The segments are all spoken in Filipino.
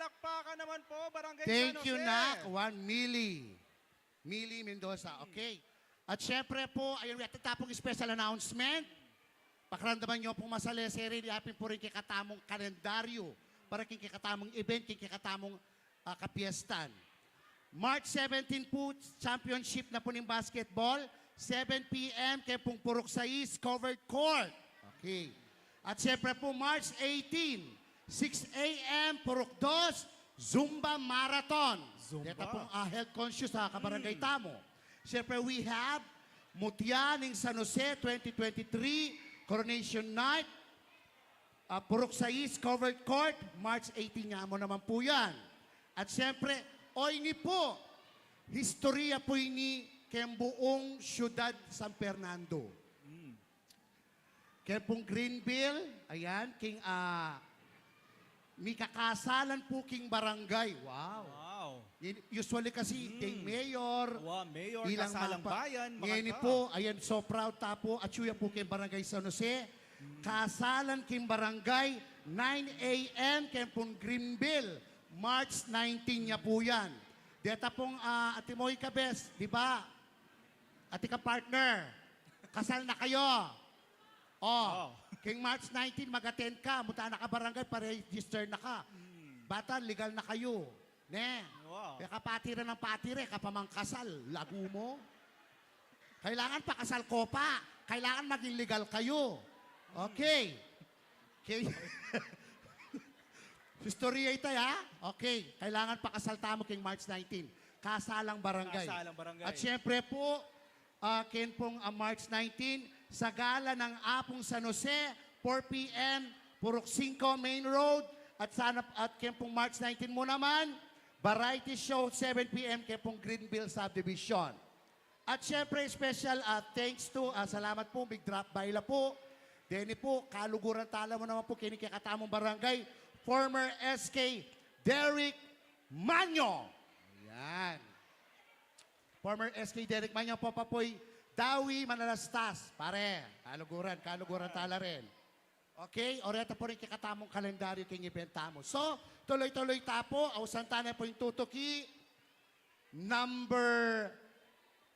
Palakpakan naman po, Barangay Thank San you, Jose. Nak. 1 Millie. Millie Mendoza. Okay. At syempre po, ayun, tatapong special announcement. Pakiramdaman nyo pong masalesere, diapin po rin kikatamong kalendaryo para kikatamong event, kikatamong kapiestan. March 17 po, championship na po ng basketball. 7 p.m. kay pong Purok Sais, covered court. Okay. At syempre po, March 18, 6 a.m. Purok 2, Zumba Marathon. Zumba. Dito pong health conscious sa Kabarangay Tamo. Syempre, we have Mutya ng San Jose 2023, Coronation Night, Purok Sais, covered court, March 18 nga mo naman po yan. At syempre, ini po, historia po ini kayang buong syudad San Fernando. Kaya pong Greenville, ayan, king may kakasalan po king barangay. Wow. Wow. Usually kasi, king mayor, Wow, Mayor, ilang kasalang mapa. bayan. Ngayon po, ayan, so proud tapo, at suya po king barangay San Jose. Kasalan king barangay, 9 a.m. kaya pong Greenville, March 19 niya po yan. Deta pong Ate Moy Cabez, di ba? Ate ka partner, kasal na kayo. Oh. King March 19, mag-attend ka, muta na ka barangay, pa-register na ka. Bata, legal na kayo. Ne? Wow. Kaya kapatira ng patire, kapamang kasal, lagu mo. Kailangan pa kasal ko pa. Kailangan maging legal kayo. Okay. Okay. Historia ito, ha? Okay. Kailangan pa kasal tamo king March 19. Kasalang barangay. Kasalang barangay. At syempre po, kin pong March 19, sa gala ng Apong San Jose, 4 p.m., Purok 5 Main Road, at kin pong March 19 mo naman, variety show, 7 p.m., kin pong Greenville Subdivision. At syempre, special thanks to, salamat po, big drop by la po. Denny po, kaluguran tala mo naman po, kinikikatamong barangay, former SK Derek Manyo. Ayan. Former SK Derek Manyo po papoy, Dawi Manalastas. Pare, kaluguran tala rin. Okay, oreta po rin kikatamong kalendaryo king ibenta mo. So, tuloy-tuloy tapo, ausan tayo po yung tutuki. Number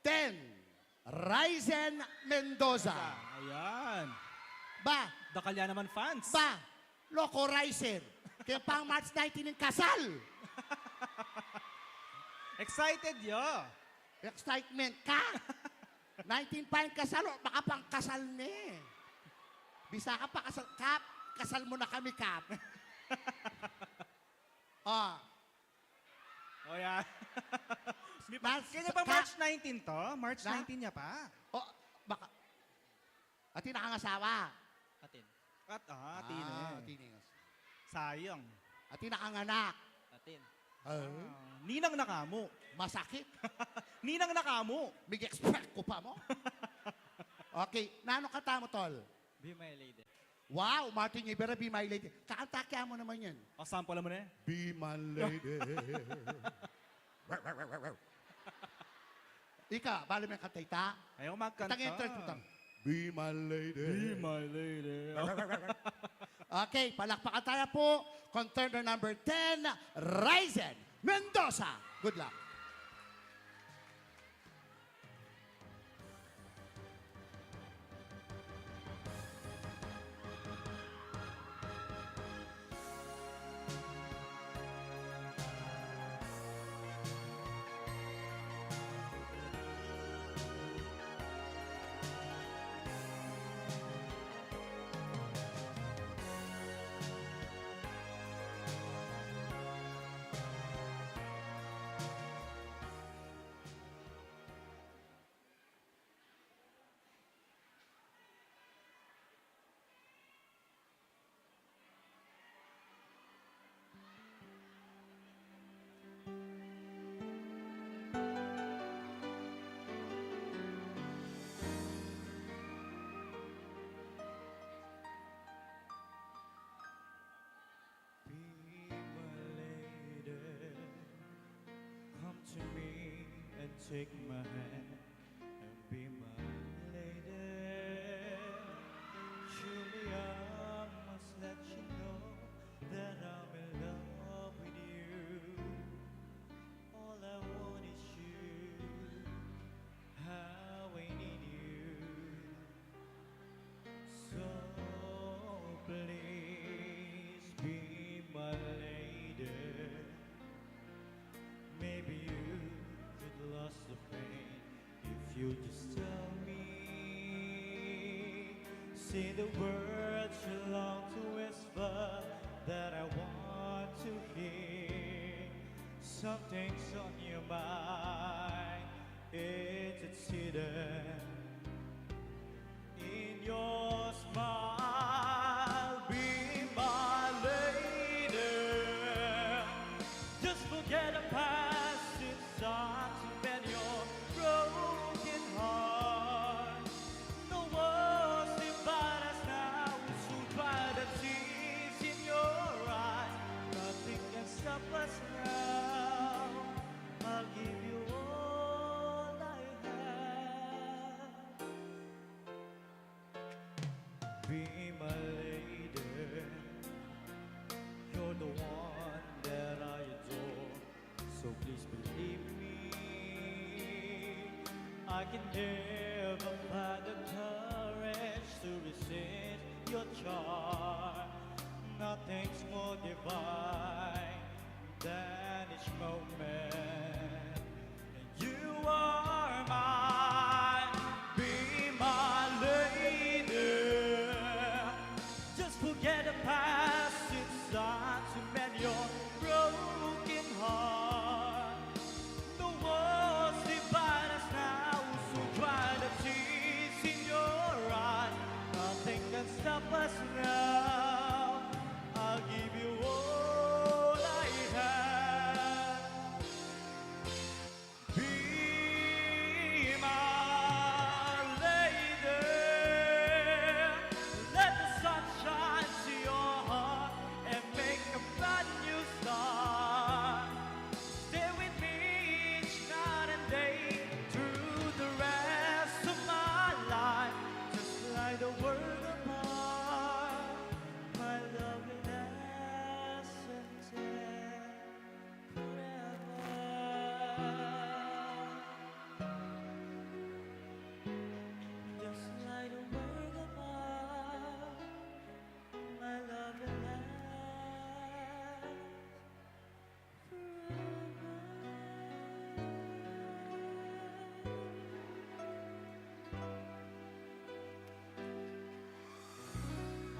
10, Ryzen Mendoza. Ayan. Ba, Dakalya naman fans. ba, Loco Ryzen. Kaya pang March 19 ng kasal. Excited yo. Excitement ka. 19 pa yung kasal, o baka pang kasal na eh. Bisa ka pa kasal, Kap, kasal mo na kami, Kap. Oh, O yan. Mas- Kanya pa ka- March 19 to? March Na? 19 niya pa? oh, baka, at nakangasawa. Atin. Tine. Tiningas. Sayang. At nakanganak. Atin. Oh, Ninang nakamo. masakit. Ninang nakamo. Big expect ko pa mo. Okay, nano kata mo, tol? Be my lady. Wow, Martin Rivera, Be My Lady. Kakanta mo naman yan. O, sample mo na eh. Be my lady. Ika, bali mo yung kanta ita? Ayaw magkanta. Tangin trend putang. Be my lady. Be my lady. Okay, palakpakan tayo po. Contender number 10, Ryzen Mendoza. Good luck. To me and take my hand and be my lady. Surely I must let you know that I'm in love with you. say the words you long to whisper that I want to hear. Something's on your mind, it's hidden in your smile. Be my lady. Just forget the past, it's hard to bend your broken heart. No one's divide us now, so dry the tears in your eyes. Nothing can stop us now. I'll give you all I have. Be my lady. You're the one that I adore. So please believe me. I can never find the courage to resist your charm. Nothing's more divine than each moment. And you are mine. Be my lady. Just forget the past. It's time to mend your broken heart. The walls divide us now, so dry the tears in your eyes. Nothing can stop us now. I'll give you all I have. Be my lady. Let the sun shine to your heart and make a brand new start. Stay with me each night and day through the rest of my life. Just like the world apart, my love will last until forever. Just like the world apart, my love will last forever.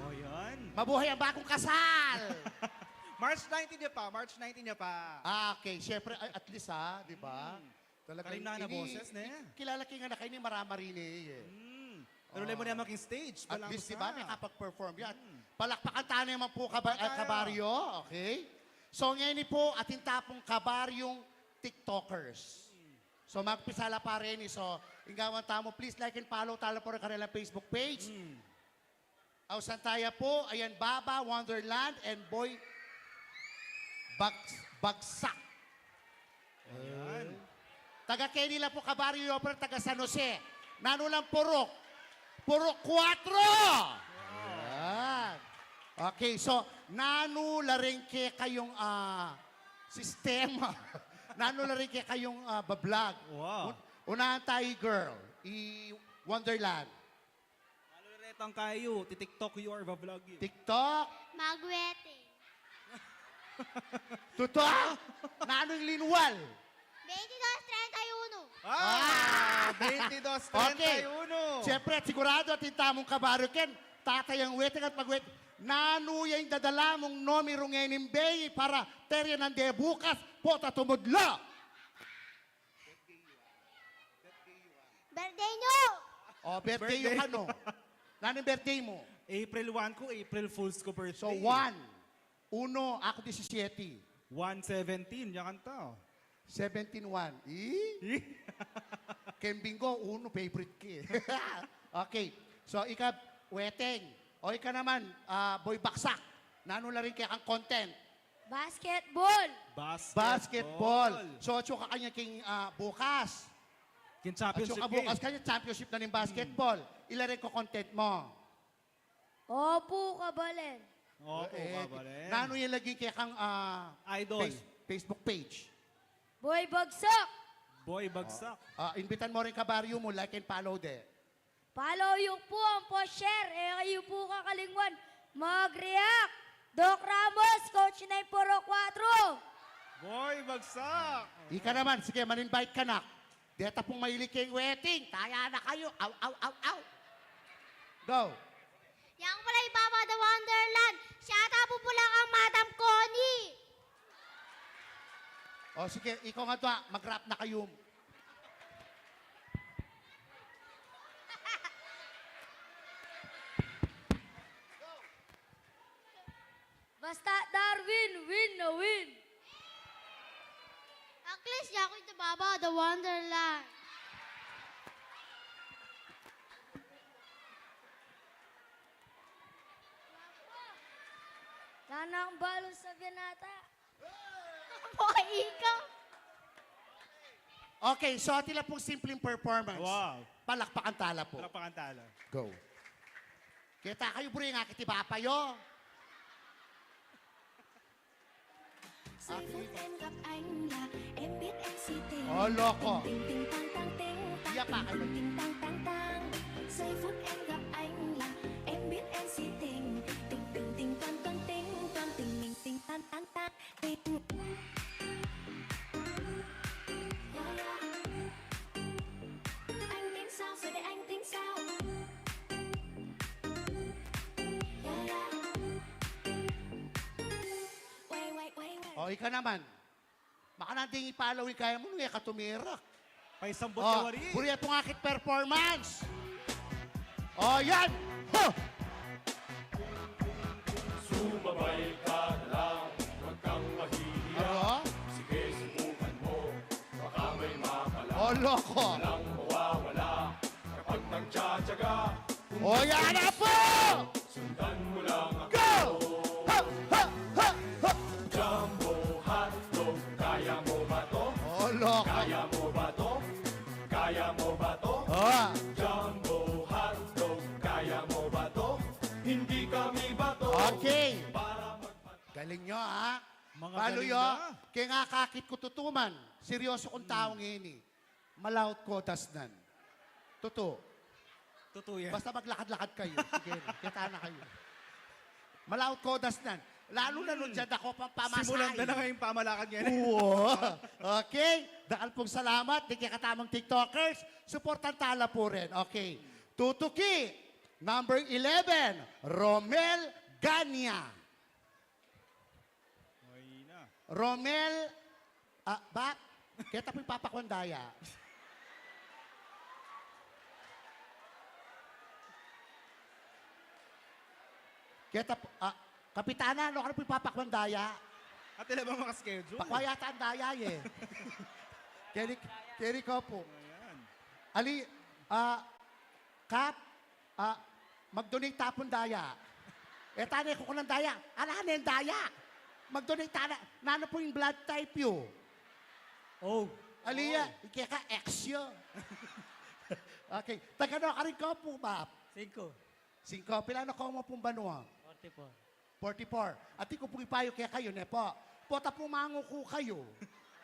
Oh, yan. Mabuhay ang bagong kasal! March 19 niya pa, March 19 niya pa. Okay, syempre, at least di ba? Talagang Kalimna na ini- boses na yan. Kilala ka nga na kayo ni Maramarini eh. Pero mo na making stage. At Walang least, di basta. ba, may kapag-perform yan. Palakpakan tayo naman po, Tayo. kabaryo, okay? So, ngayon po, ating tapong kabaryong TikTokers. So, magpisala pa rin. So, ingawan tamo, please like and follow talo po rin kanilang Facebook page. Ausantaya po, ayan, Baba, Wonderland, and Boy Bagsak. Ayan. Taga Kenila po, kabaryo yung opera, taga San Jose. Nanulang Purok. Purok 4! Ayan. Okay, so, nanula rin kayong sistema. Nanula rin kayong bablog. Wow. Unahan tayo, girl. Wonderland. Ano retang kayo? Titiktok you or vlog you? TikTok. Magwete. Totoo. Nanong linwal. 22:31. Ah! 22, 31. Okay. Siyempre, at sigurado at tamong kabaryo ken, tatay ang weteng at magwet. Nanuya yung dadala mong nomi rungenim bay para terya ng de bukas po tatumudla. Birthday nyo! O, birthday yung ano. Nanong birthday mo? April 1 ko, April Fool's ko birthday. So, 1. Uno, ako 17. 117, yan kanta. 17-1. Kembingo, uno, favorite ki. Okay. So, ika, weteng. O, ika naman, boy baksak. Nano na rin kaya kang content. Basketball! Basketball. So, atso ka kanya king bukas. Kin Atso championship ka bukas kanya, championship na ng basketball. Ila rin ko content mo. Opo, kabalen. Opo, kabalen. Nano yung lagi kaya kang Idol. Facebook page. Boy Bagsak! Boy bagsak. Invitan mo rin kabaryo mo, like and follow de. Follow yung po ang po-share. Kayo po kakalingwan. Mag-react. Doc Ramos, Coach 9 Puro 4. Boy bagsak. Ika naman, sige, man-invite ka na. Deta pong mahilig kayong wedding. Taya na kayo. Aw, aw, aw, aw. Go. O sige, ikaw nga to, mag-rap na kayo. Basta Darwin, win na win. At least ako ito baba, the Wonderland. Sana ang balon sa binata. Boy, ikaw. Okay, so tila pong simpleng performance. Wow. Palakpakan tala po. Palakpakan tala. Go. Kita kayo bro nga kiti papayo. Giây phút em gặp anh là em biết em si tình. Oh, loko. Tình tình tang tang ting tang Iya, Pak. tình tình tang tang tang. Giây phút em gặp anh là em biết em si tình. Tình tình tình tang tang ting tang tình mình tình tang tang tang tình. Yeah, yeah. Anh tính sao rồi để anh tính sao? Yeah, yeah. Wait, wait, wait, wait. O, ikaw naman. Baka natin ipalaw yung kaya mo nung ka tumirak. Paisambot O, ka wari. buriya itong akit performance. O, yan. Huh! Sumabay ka na lang, huwag kang mahihiya. Ano? Sige, subukan mo, baka may makala. O, loko. Walang mawawala kapag nagtsatsaga. O, yan na po! Sundan mo lang ako. Go! Ha! Ha! Ha! Ha! Jumbo hotdog, kaya mo ba to? O, loko. Kaya mo ba to? Kaya mo ba to? O, Jumbo hotdog, kaya mo ba to? Hindi kami ba to? okay. Galing nyo, ha? Mga Paano galing yo? na. Kaya nga kakit ko tutuman. Seryoso kong taong ngayon eh. Malaut ko, dasnan. Totoo. Totoo yan. Basta maglakad-lakad kayo. Sige, kita na kayo. Malaut ko, dasnan. Lalo na nun dyan ako pang pamasahin. Simulan na ngayong pamalakad ngayon. Oo. Okay. Dakal pong salamat. Di kaya katamang TikTokers. Supportan tala po rin. Okay. Tutuki. Number 11. Romel Ganya. Okay na. Romel. Ba? Kita po yung papakwandaya. Kita po. Kapitana, ano ka na po yung papakwandaya? At ilan bang makaschedule? Pakwayata ang daya eh. Keri ko po. Ayan. Ali, Kap, mag-donate tapon daya. Tanay ko ng daya. Ano yung daya? Mag-donate tana. Nano po yung blood type yun? Oh. Aliya, ikaya ka, X yun. Okay. Tagano ka rin ko po, Bap. 5. Pilano ko mo pong banwa? 44. At ko po ipayo kaya kayo, ne po. Pota po manguko kayo.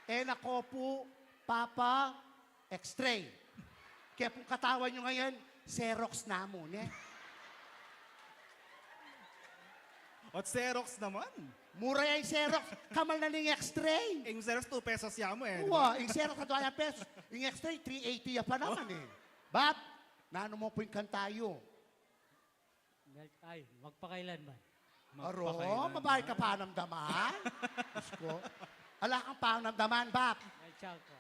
Nako po, Papa, X-ray. Kaya po katawan nyo ngayon, Xerox na mo, ne? At Xerox naman. Mura yung Xerox. Kamal na ng X-ray. Yung Xerox 2 pesos yan mo eh. Uwa, yung Xerox na 200 pesos. Yung X-ray, 380 ya pa naman eh. Bap, naano mo po yung kantayo? Ay, magpakailanman. Aro, mabahay ka panamdaman? Diyos ko. Ala kang panamdaman, Bap. Ay, tsaka.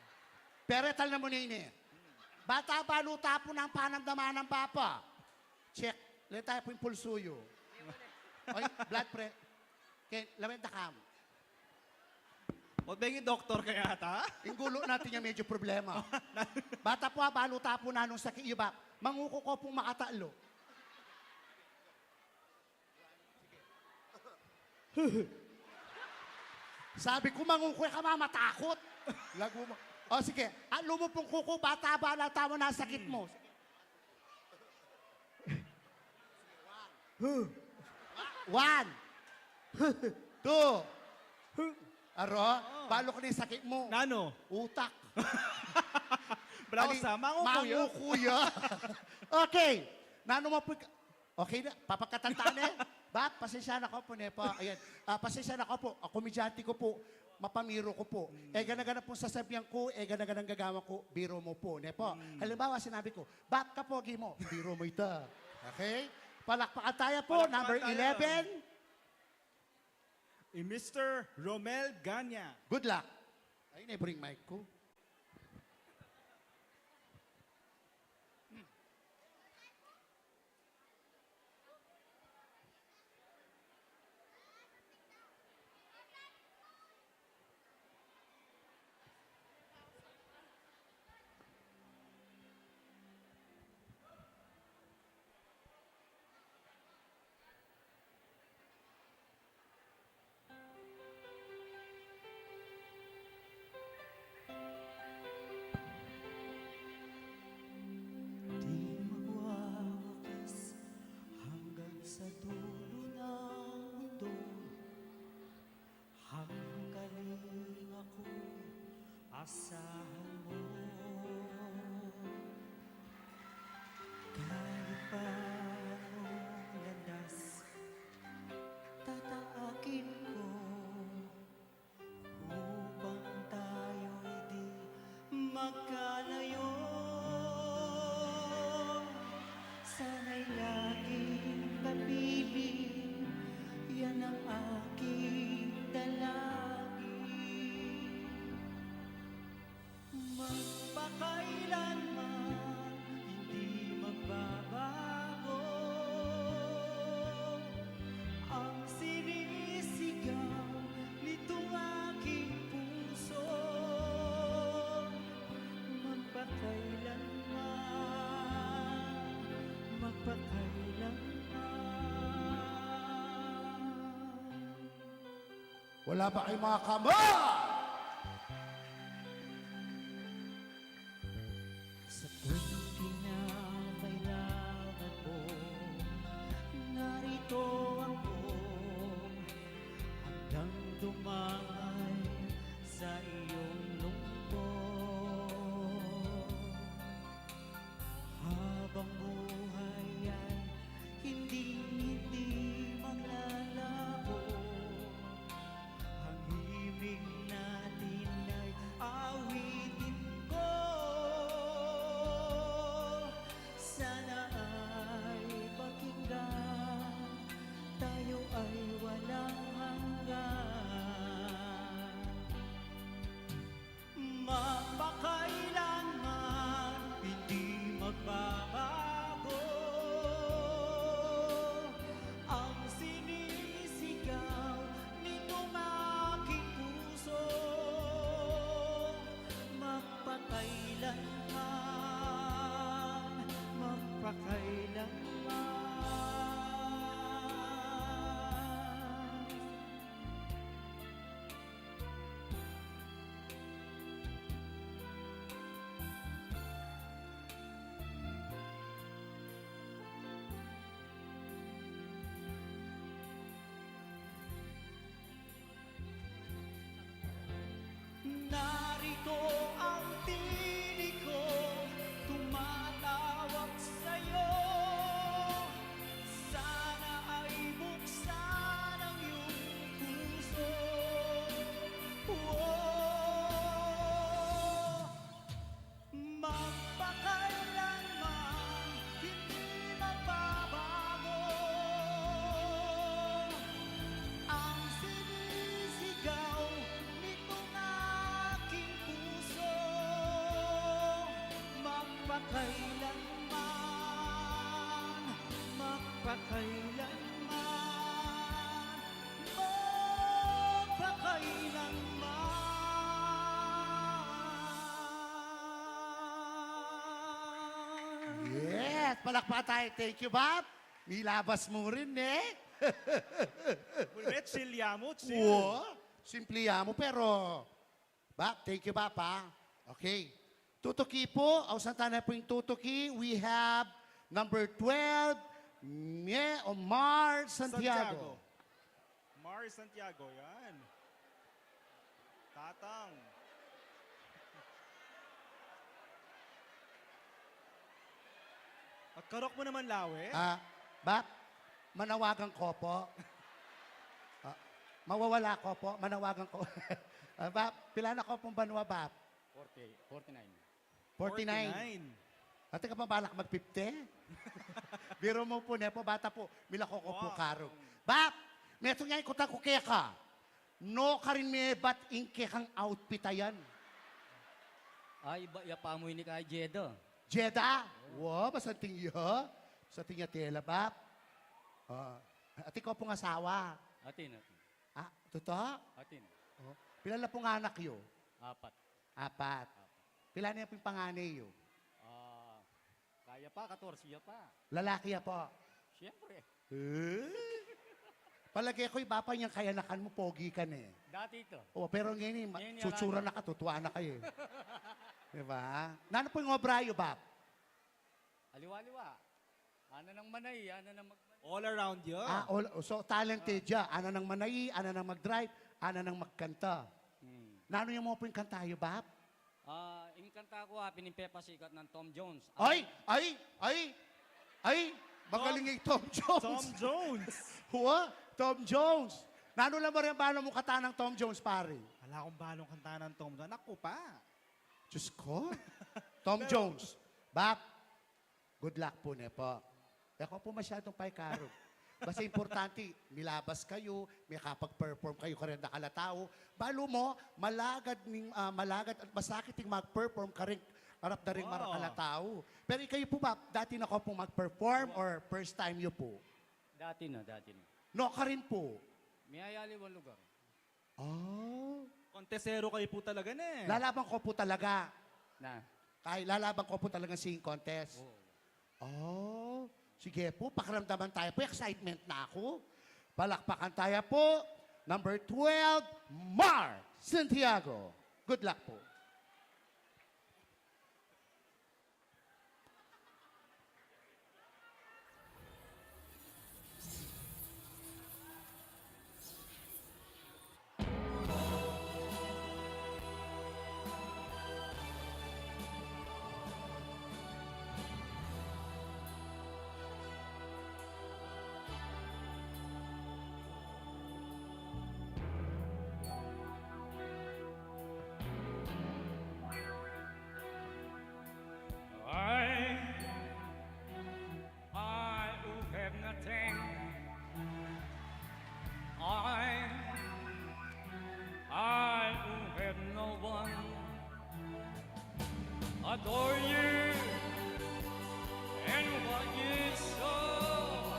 Peretal na mo nini. Bata baluta po ng panamdaman ng papa. Check. Let tayo po yung pulsuyo. Oy, blood pre. Okay, lamin takam. O yung doktor kaya ata? Yung gulo natin yung medyo problema. Bata po, baluta po na nung sakit. Iyo ba, manguko ko pong makatalo. Sabi ko, manguko ka mamatakot. Lago mo. O sige, lumo pong kuko, bata ba lang tama na sakit mo. One. Two. Aro, balo ko na yung sakit mo. Nano? Utak. Bravo sa mangukuya. Mangukuya. Okay. Nano mo po. Okay na, papagkatantaan eh. Ba, pasensya na ko po, Nepa. Ayan, pasensya na ko po. Komedyante ko po. Mapamiro ko po. Gana-gana po sasabihan ko, gana-gana gagawa ko, biro mo po, Nepo. Halimbawa, sinabi ko, bak ka pogi mo, biro mo ita. Okay? Palakpakan tayo po, Palakpakan number tayo. 11. Mr. Romel Ganya. Good luck. Ay, na-bring mic ko. Di magwawakas hanggang sa dulo ng mundo. Hanggaling ako, asahan mo. Kahit pa anong landas, tataakin ko upang tayo'y di magkalayo. Sana'y laging kapiling, yan ang aking dalangin. Magpakailanman hindi magbabago ang sinisigaw nitong aking puso. Magpakailanman. Wala ba kayong mga kama? Sa tuwing kinakailangan mo, narito ako hanggang dumangay sa iyong lungkot. Habang buhay ay hindi maglalaho, ang himig natin ay awitin ko. Sana ay pakinggan, tayo ay walang hanggan. Magpakailanman hindi magbabago ang sinisigaw nitong aking puso. Magpakailanman, magpakailanman. Narito ang tinig ko, tumatawag sa'yo. Sana ay buksan ang iyong puso. Oh, magpakailanman hindi magbabago ang sinisigaw nitong aking puso. Magpakailanman, magpakailanman, magpakailanman. Yes! Palakpa tayo. Thank you, Bob. Nilabas mo rin, eh. Ulit, silya mo, Oo. Simpliya mo, pero... Bob, thank you, Bob, ha? Okay. Tutuki po. Ausan tayo po yung tutuki. We have number 12, Omar Santiago. Mars Santiago, yan. Tatang. At karok mo naman, Lawe. Bob, manawagan ko po. Mawawala ko po. Manawagan ko. Bob, pila na ko pong banwa, Bob? 49. 49. Ate ka pa balak mag-50? Biro mo po, nepo, bata po. Mila ko po karong. Bap! Meto nga ikuta ko kaya ka. No ka rin may ba't inke kang outfit ayan. Ay, iba ya pa mo ni kay Jedo. Jeda? Wow, basanting yo. Basanting ya tela, bab. At ikaw pong asawa. Atin. Ah, totoo? Atin. Oh. Pila na pong anak yo? Apat. Apat. Pila na yung panganay yo? Kaya pa, 14 ya pa. Lalaki ya po. Siyempre. Palagay ko iba pa niyang kayanakan mo, pogi ka na eh. Dati ito. Oh, pero ngayon, Ngayon, sutsura na ka, tutuwa na kayo eh. Diba? Nano po yung obrayo, Bap? Aliwa-liwa. Ano nang manay, ano nang magmanay. All around you. So talented ya. Ana nang manayi, ana nang mag-drive, ana nang magkanta. Nano yung mo po yung kantayo, Bap? Yung kanta ko, pinimpepa sikat ng Tom Jones. Ay! Magaling yung Tom Jones. Tom Jones. Huwa? Tom Jones. Nano lang mo rin paano mo kata ng Tom Jones, pare? Wala akong balong kanta ng Tom Jones. Ako pa. Diyos ko. Tom Jones. Bap, good luck po, Nepo. Ako po masyadong paikaro. Basta importante, milabas kayo, may kapag-perform kayo karenda kalatao. Balo mo, malagad at masakit yung mag-perform ka rin, harap na rin Wow. marakalatao. Pero kayo po ba, dati na ko po mag-perform or first time nyo po? Dati na. No ka rin po. May ayaliwan lugar. Oh. Kontesero kayo po talaga na eh. Lalaban ko po talaga. Na. Kahit lalaban ko po talaga singing contest. Oo. Oh, sige po, pakiramdaman tayo po. Excitement na ako. Palakpakan tayo po. Number 12, Mar Santiago. Good luck po. I who have nothing. I who have no one. Adore you and what you saw.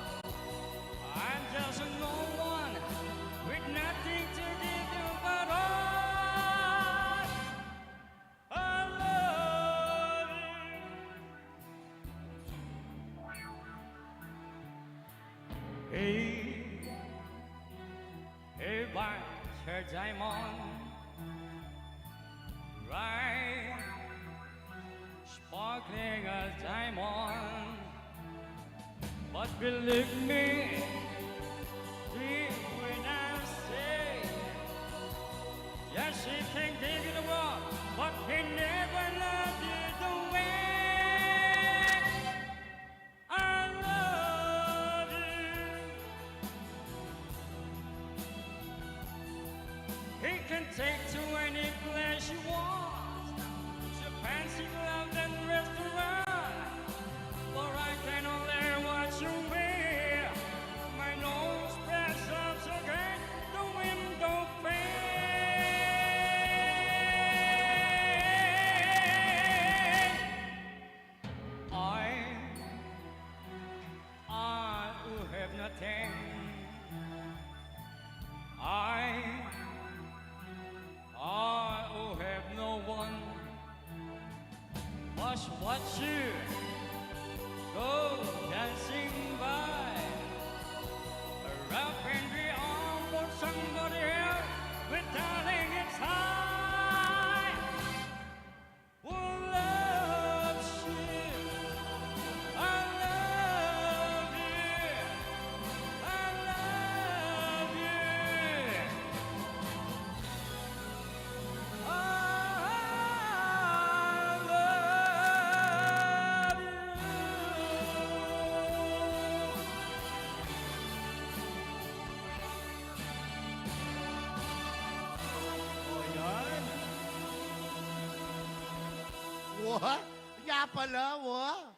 I'm just no one with nothing to give you but I love you. Hey, white her diamond, right, sparkling as diamond. But believe me, when I say, yes, he can give you the world, but he never loved you the way I love you. He can take to any place you want, to fancy club and restaurant, for I can only watch you wear my nose pressed up against the window pane. I who have nothing. I who have no one. Watch you go dancing by, wrapping the arm for somebody else, but darling, it's high. Who loves you? I love you. I love you. Wow, ya pala, wow.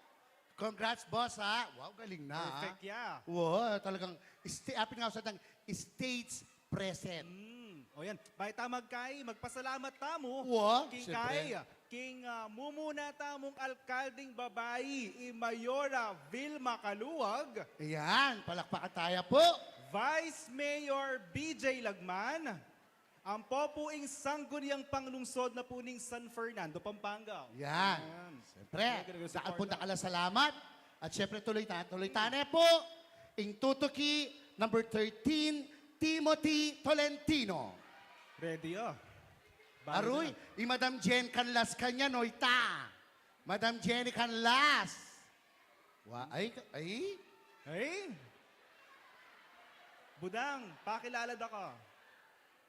Congrats, boss, ha? Wow, galing na, ha? Perfect, yeah. Wow, talagang, apin nga sa tang, states present. O yan, bahay tamag kay, magpasalamat tamo. Wa, King siyempre. kay, King mumuna tamong alkalding babayi, Mayora Vilma Kaluwag, Ayan, palakpakan tayo po. Vice Mayor BJ Lagman, ang popuing sangguniang panglungsod na puning San Fernando, Pampanga. Yan. Ayan. Siyempre, Support nakapunta na. ka lang salamat. At siyempre, tuloy na po. Ing tutuki, number 13, Timothy Tolentino. Ready Bali Aroy, na. Madam Jen Canlas kanya, noita. Madam Jenny Canlas. Ay. Hey! Budang, pakilala da ka.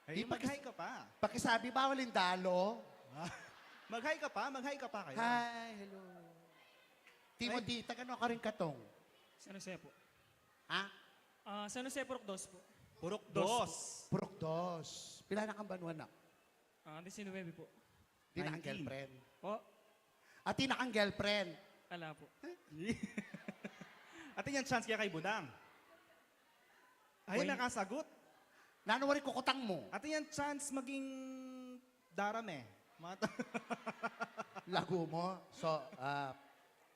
Hey, Di pa mag-hi ka pa. Pakisabi, bawal indalo. Mag-hi ka pa kayo. Hi, hello. Timothy, tagano ka rin katong. San Jose po. Ha? San Jose Purok 2 po. Purok Dos dos. Purok dos. Pila na kang banwan na? 19 po. Di na kang 19. girlfriend. O, At di na kang girlfriend. ala po. At yan chance kaya kay Budang. Ay, Wait. nakasagot. Nanawari kukutang mo. At yan chance maging darame. Lago mo. So,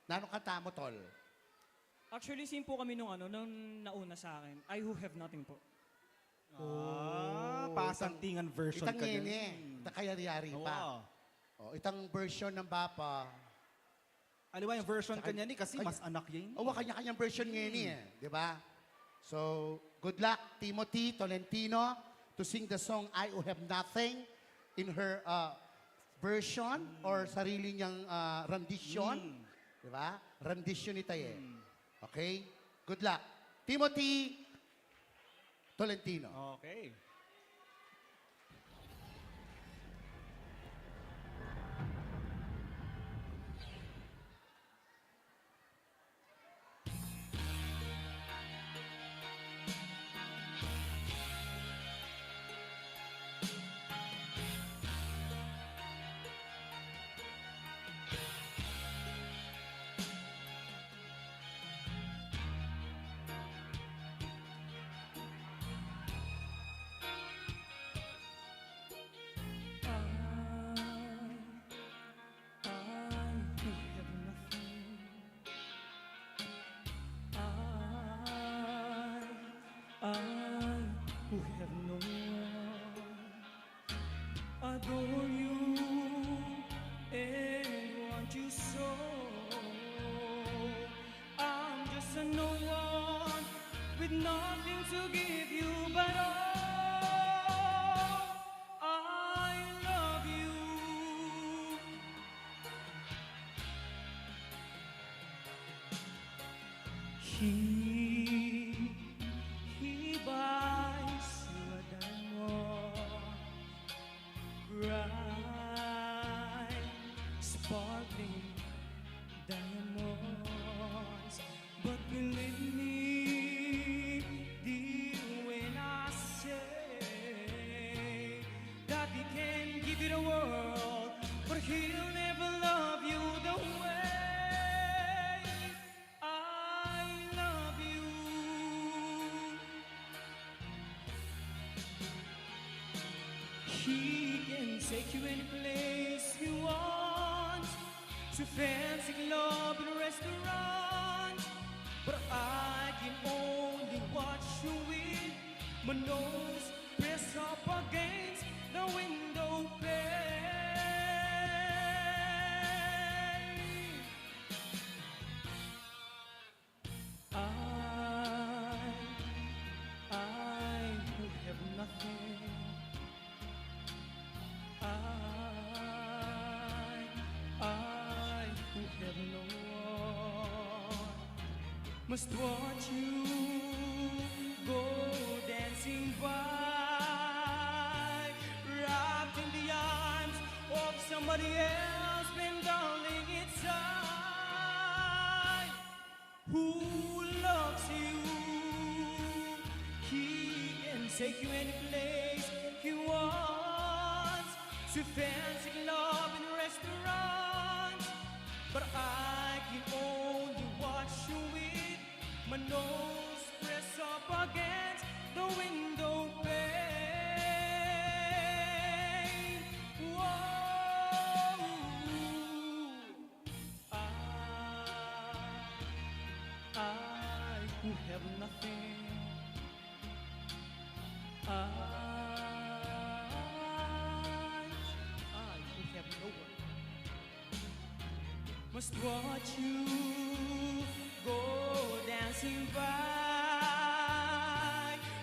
nanong kanta mo, tol? Actually, same po kami nung nauna sa akin. I who have nothing po. Pasantingan version Itang ka dyan. ngini. Itang kayari-yari pa. Oo. Oh, itang version ng Bapa. Aliwa yung version Saka- kanya ni kasi kanya- mas anak yun. Oh, kanya-kanyang version ngini eh. Di ba? So, good luck, Timothy Tolentino, to sing the song I Who Have Nothing in her version or sarili niyang rendition. Di ba? Rendition ni Taye. Okay? Good luck. Timothy Tolentino. Okay. I who have no one, adore you and want you so. I'm just a no one with nothing to give you but all. I love you. He buys you a diamond, bright, sparkling diamonds. But believe me, dear, when I say that he can give you the world, but he'll never love you the way I love you. He can take you any place he wants, to fancy club and restaurant. But I can only watch you with my nose pressed up against the window pane. I who have nothing, I who have no one, must watch you go dancing by, wrapped in the arms of somebody else, been darling, it's I who loves you. He can take you any place he wants, to fancy club and restaurants. But I can only watch you with my nose pressed up against the window pane. who have nothing. I who have no one must watch you go dancing by,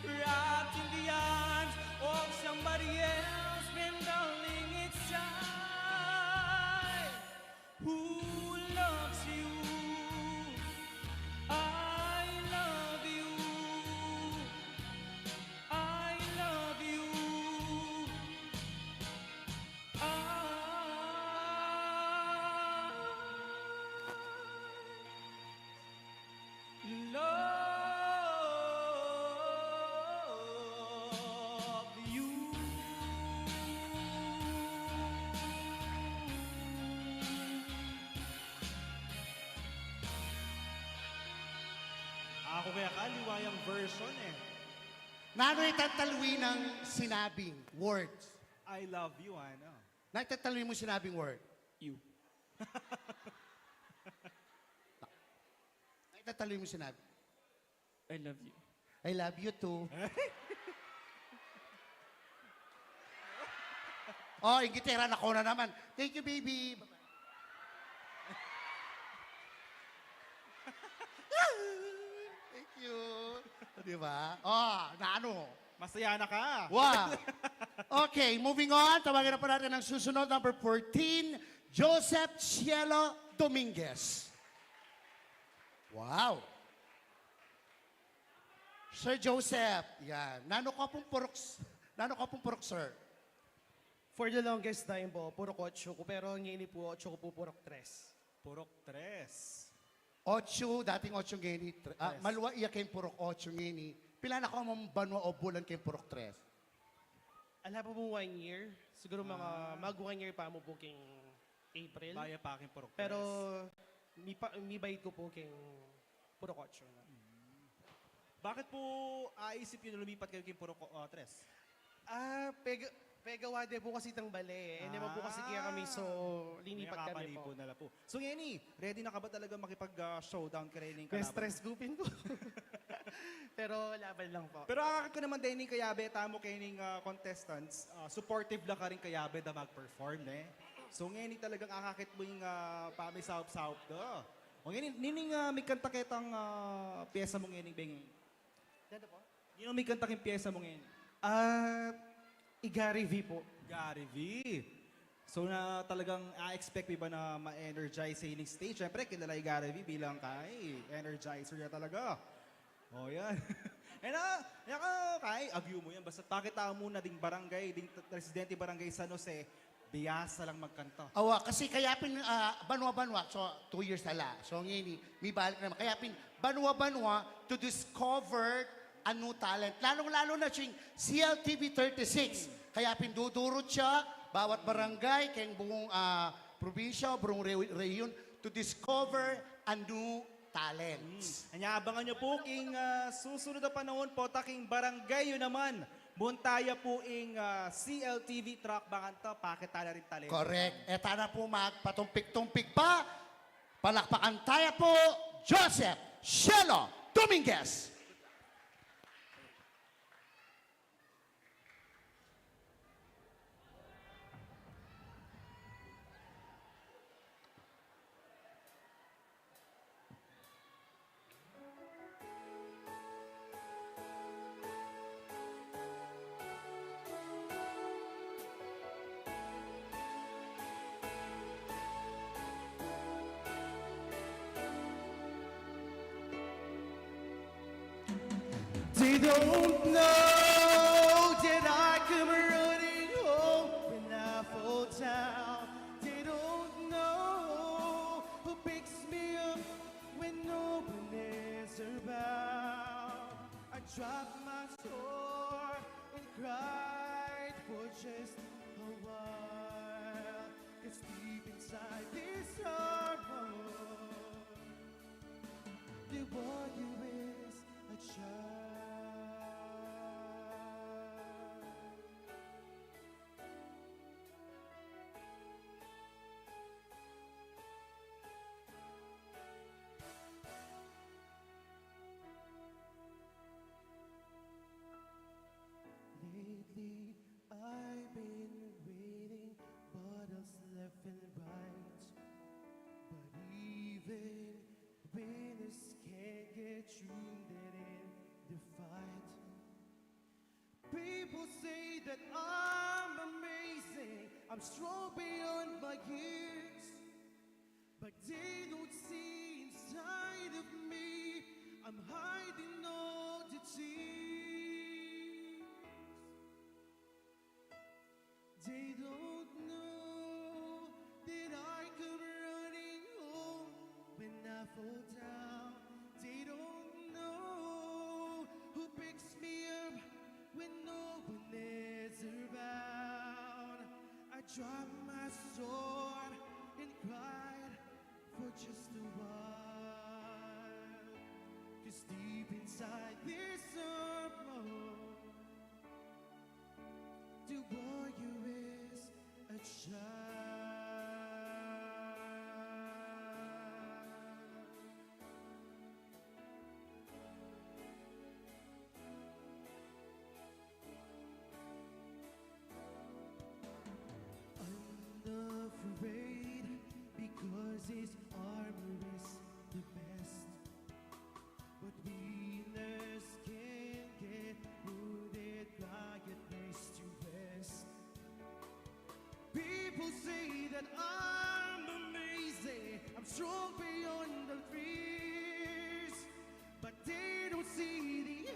wrapped in the arms of somebody else, when darling it's I who loves you. I love you. I love you. I love you. Ako kaya kaliwayang version eh. Nano itatalwi ng sinabing words? I love you, ano? Naitatalwi mo sinabing word? You. Naitatalwi mo sinabi? I love you. I love you too. Oh, ingitera na ko na naman. Thank you, baby. Bye-bye. Thank you. Di ba? Oh, na ano? Masaya na ka. Wow. Okay, moving on. Tawagin na po natin ang susunod, number 14, Joseph Cielo Dominguez. Wow. Sir Joseph, yan. Nano ka pong purok, sir? For the longest time po, puro 8 ko. Pero ngayon po, 8 ko po puro 3. Purok tres. 8, dating 8 ngeni. Malwa iya kayong purok 8 ngeni. Pila na ko mong banwa o bulan kayong purok 3? Ala po mo 1 year. Siguro mga mag 1 year pa mo po king April. Baya pa aking purok tres. Pero mi bayit ko po king puro 8 na. Bakit po aisip yun na lumipat kayo kay purok tres? Pegawade po kasi tang bale. Hindi po kasi kaya kami so linipat kami po. Na po. So Yenny, ready na ka ba talaga makipag-showdown ka rin ng Best kalaban? stress gupin ko. Pero laban lang po. Pero akakit ko naman din ni Kayabe, tamo kayo ng contestants, supportive lang ka rin Kayabe na mag-perform, eh. So ngayon talagang akakit mo yung pamisaup-saup do. O ngayon, nining may kanta kitang pyesa mo ngayon, Beng. Dito po? Yun ang may kanta kong pyesa mo ngayon. Igari V po. Gary V. So na talagang expect mo ba na ma-energize sa ining stage? Siyempre, kilala yung Gary V bilang kay energizer niya talaga. Oh, yan. Yan ka, kay, agyo mo yan. Basta pakita mo na ding barangay, ding residente barangay San Jose, biyasa lang magkanta. Awa, kasi kayapin banwa-banwa, so 2 years na So ngayon, may balik naman. Kayapin banwa-banwa to discover a new talent. Lalong-lalo na siyang CLTV 36. Kayapin dudurot siya, bawat barangay, kayong buong probinsya, buong rehiyon, to discover a new talent. Anya, abangan nyo po king susunod na panahon po, taking barangay yun naman. Buntaya po ing CLTV truck banganta, pakita na rin talento. Correct. Eta na po magpatumpik-tumpik pa. Palakpakan tayo po, Joseph Cielo Dominguez. They don't know that I come running home when I fall down. They don't know who picks me up when no one is around. I dropped my sword and cried for just a while. 'Cause deep inside this heart, the warrior is a child. I'm strong beyond my years, but they don't see inside of me. I'm hiding all the tears. They don't know that I come running home when I fall down. They don't know who picks me up when no one is around. I dropped my sword and cried for just a while. 'Cause deep inside this armor, the warrior is a child. Unafraid, because his armor is the best. But winners can get wounded, quiet place to rest. People say that I'm amazing, I'm strong beyond the fears, but they don't see the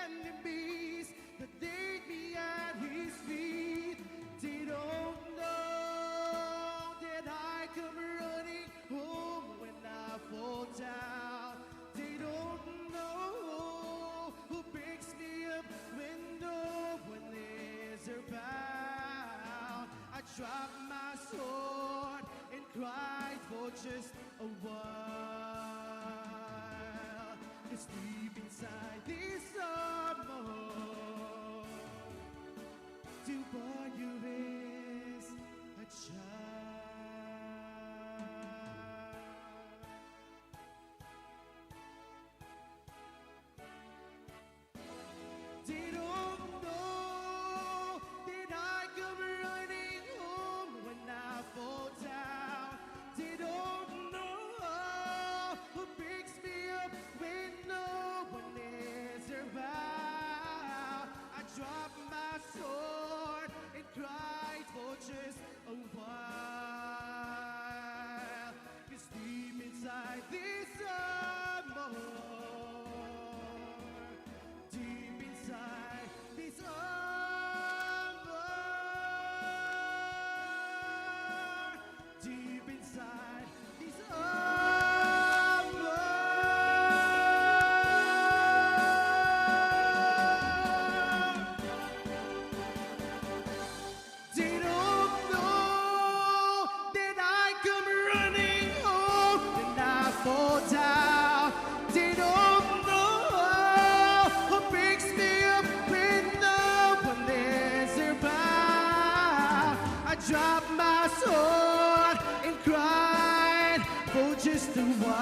enemies that laid me at his feet. They don't know that I come running home when I fall down. They don't know who picks me up when no one is around. I dropped my sword and cried for just a while. 'Cause deep inside this armor, the warrior is a child. They don't know that I come running home when I fall down. They don't know who picks me up when no one is around. I dropped my sword and cried for just a while. 'Cause deep inside this armor, deep inside this armor, deep inside this They don't know that I come running home when I fall down. They don't know who picks me up when no one is around. I dropped my sword and cried for just a while.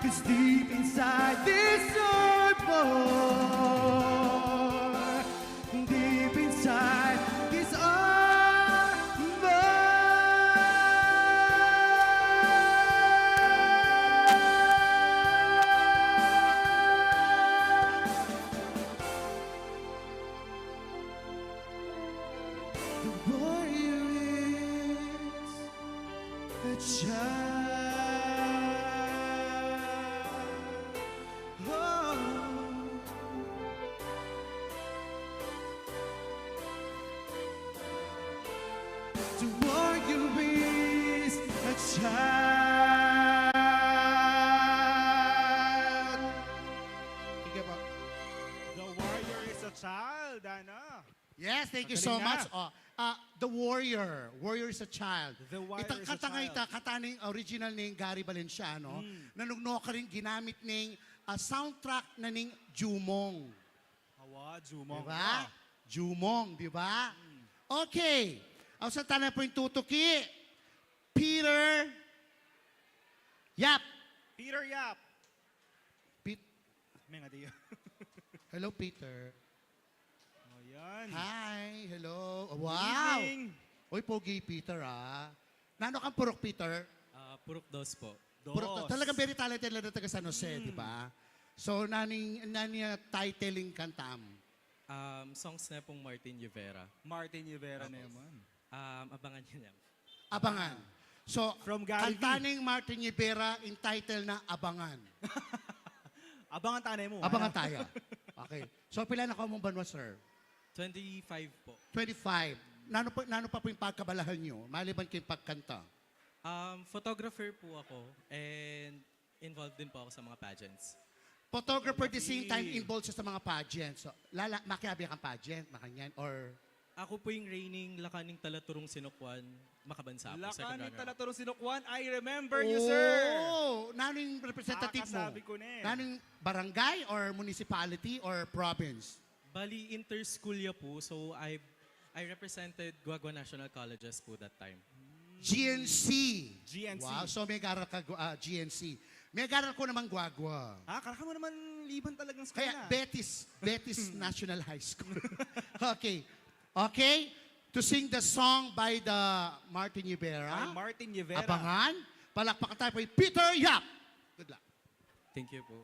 'Cause deep inside this armor, deep inside this the warrior is a child. Oh. The warrior is a child. Sige po. The warrior is a child, Ana. Yes, thank you so Magaling much. na. The Warrior. Warrior is a child. The Warrior Itang is a kata nga child. ita, kataning original ning Gary Valenciano, nanugno ka rin ginamit ning soundtrack na ning Jumong. Awa, Jumong. Diba? Jumong, di ba? Okay. Ang sa tanong po yung tutuki. Peter. Yap. Peter Yap. Pete. May nga diyo. Hello, Peter. Oh, yan. Hi. Hello. Wow. Evening. Uy, pogi Peter, ah. Nano kang purok, Peter? Purok dos po. Purok, talagang very talented lang na taga San Jose, di ba? So, nani titling kantam. Songs na pong Martin Rivera. Martin Rivera naman. Abangan niyo yan. Abangan. So, From Gary V. kanta ng Martin Rivera entitled na Abangan. Abangan tanay mo. Abangan tayo. Okay. So, pila na ko mong banwa, sir? 25 po. 25. Nano pa po yung pagkabalahan nyo? Maliban kayong pagkanta. Photographer po ako and involved din po ako sa mga pageants. Photographer at the same time involved siya sa mga pageants. So, makiabi kang pageant, makanyan, or... Ako po yung reigning Lakaning Talaturong Sinukwan, Makabansa po. Second Lakaning runner-up. Talaturong Sinukwan, I remember you, sir. Oh, nano yung representative mo? Kakasabi ko na eh. Nano yung barangay or municipality or province? Bali, inter-schoolya po. So, I represented Guagua National Colleges po that time. GNC. GNC. Wow, so may garal ka GNC. May garal ko naman Guagua. Karaka mo naman liban talagang school Kaya na. Betis National High School. Okay. Okay? To sing the song by the Martin Rivera. Ay, Martin Rivera. Abangan. Palakpakan tayo po Peter Yap. Good luck. Thank you po.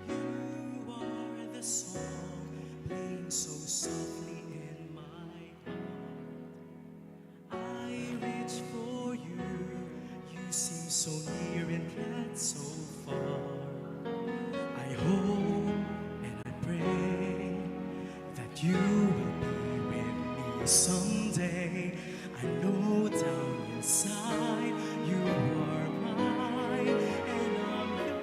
You are the song playing so softly in my heart. I reach for you, you seem so near and yet so far. I hope and I pray that you will be with me someday. I know down inside you are mine and I'm your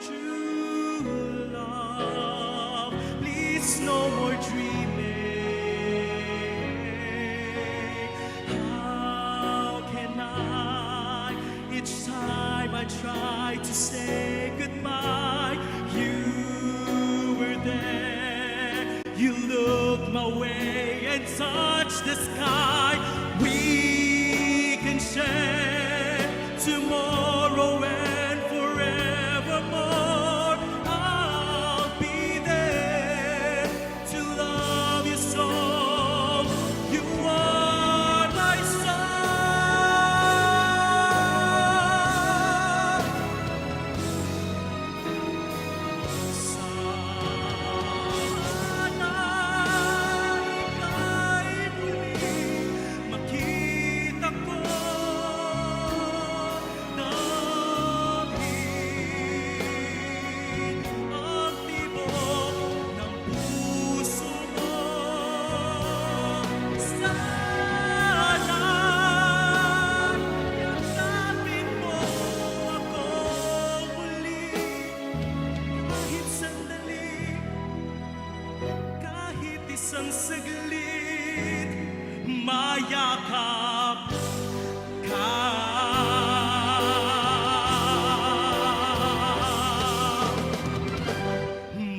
true love. Please, no more dreaming. How can I? Each time I try to say goodbye, you were there. You looked my way and touched the sky. We can share tomorrow and forevermore. I'll be there to love you so. You are my Sana'y ika'y muling makita ko. Damhin ang tibok ng puso mo. Sana'y yakapin mo ako muli. Kahit sandali, kahit isang saglit, mayakap ka.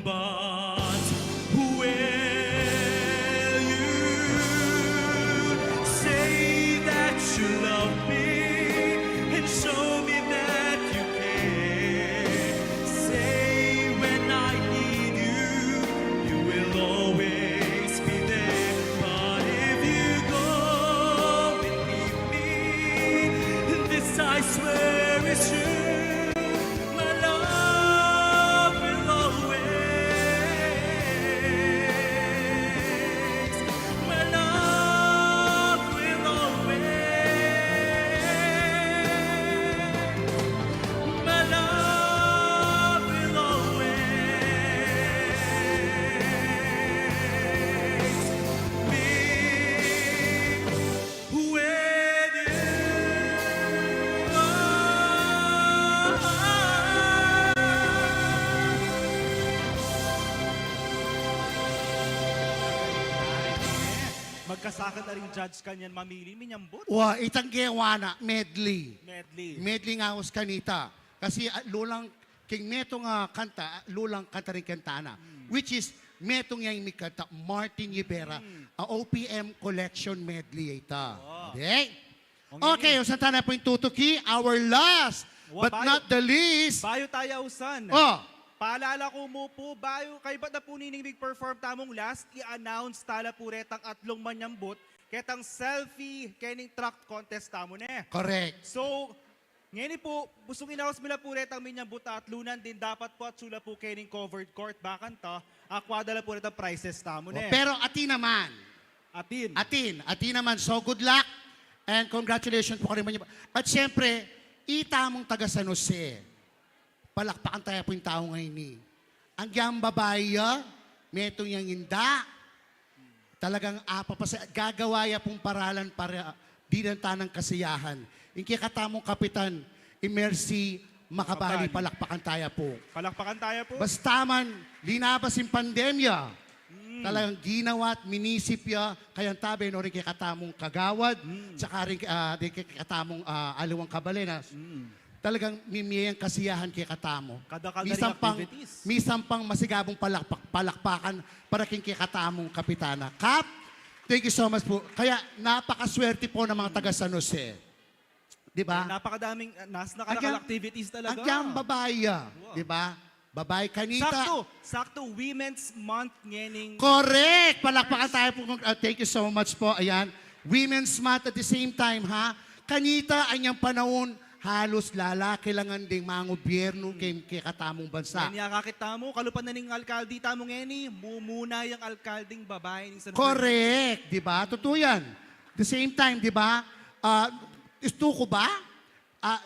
But will you say that you love me and show me that you care? Say when I need you, you will always be there. But if you go and leave me, this I swear is true. My love will always. My love will always. My love will always be with you. Magkasakit na rin judge kanyan mamili, minyambot. Wa itanggewana medley. Medley. Medley nga us kanita. Kasi lulang king meto nga kanta, lulang kanta rin kantana. Which is metong yang mikata Martin Rivera, a OPM collection medley ita. Okay? Okay, usan tayo po yung tutuki, our last, but Bayo. not the least. Bayo tayo usan. Oh, Paalala ko mo po, bayo, kay ba't na po nining perform tamong last, i-announce tala po retang atlong manyambot, ketang selfie, kening track contest tamo ne. correct. So, ngayon po, busong inawas mila po retang minyambot at lunan din dapat po at sula po kening covered court bakan ta, akwadala po retang prizes tamo ne. Pero ati naman, Atin. Ati naman, so good luck and congratulations po kayo. At syempre, itamong taga San Jose. Palakpakan tayo po yung tao ngayon ni. Ang giyang babae, metong yung inda, talagang gagawaya pong paralan para di ng tanang kasiyahan. Yung kikatamong kapitan, Emercy Makabali, Makabali. palakpakan tayo po. Palakpakan tayo po. Basta man, linabas yung pandemya. Talagang ginawa at minisipya, kayang tabi, no, rin kikatamong kagawad, tsaka rin kikatamong aliwang kabalinas. Talagang mimiyang kasiyahan kikatamo. Kada-kada ring activities. Misang pang masigabong palakpakan para kikatamong kapitana. Kap, thank you so much po. Kaya napakaswerte po ng mga taga San Jose. Di ba? Napakadaming nakalakal activities talaga. Ang kiyang babae, di ba? Babae kanita. Sakto, Women's Month ngening. Correct! Palakpakan tayo po. Thank you so much po. Ayan. Women's Month at the same time, ha? Kanita, anyang panahon, halos lalaki lang ang ding mga gobyerno kay katamong bansa. Kanya kakita mo, kalupan na ning alkaldi tamong ngeni, mumuna yung alkalding babae. Correct! Di ba? Totoo yan. The same time, di ba? Isto ko ba?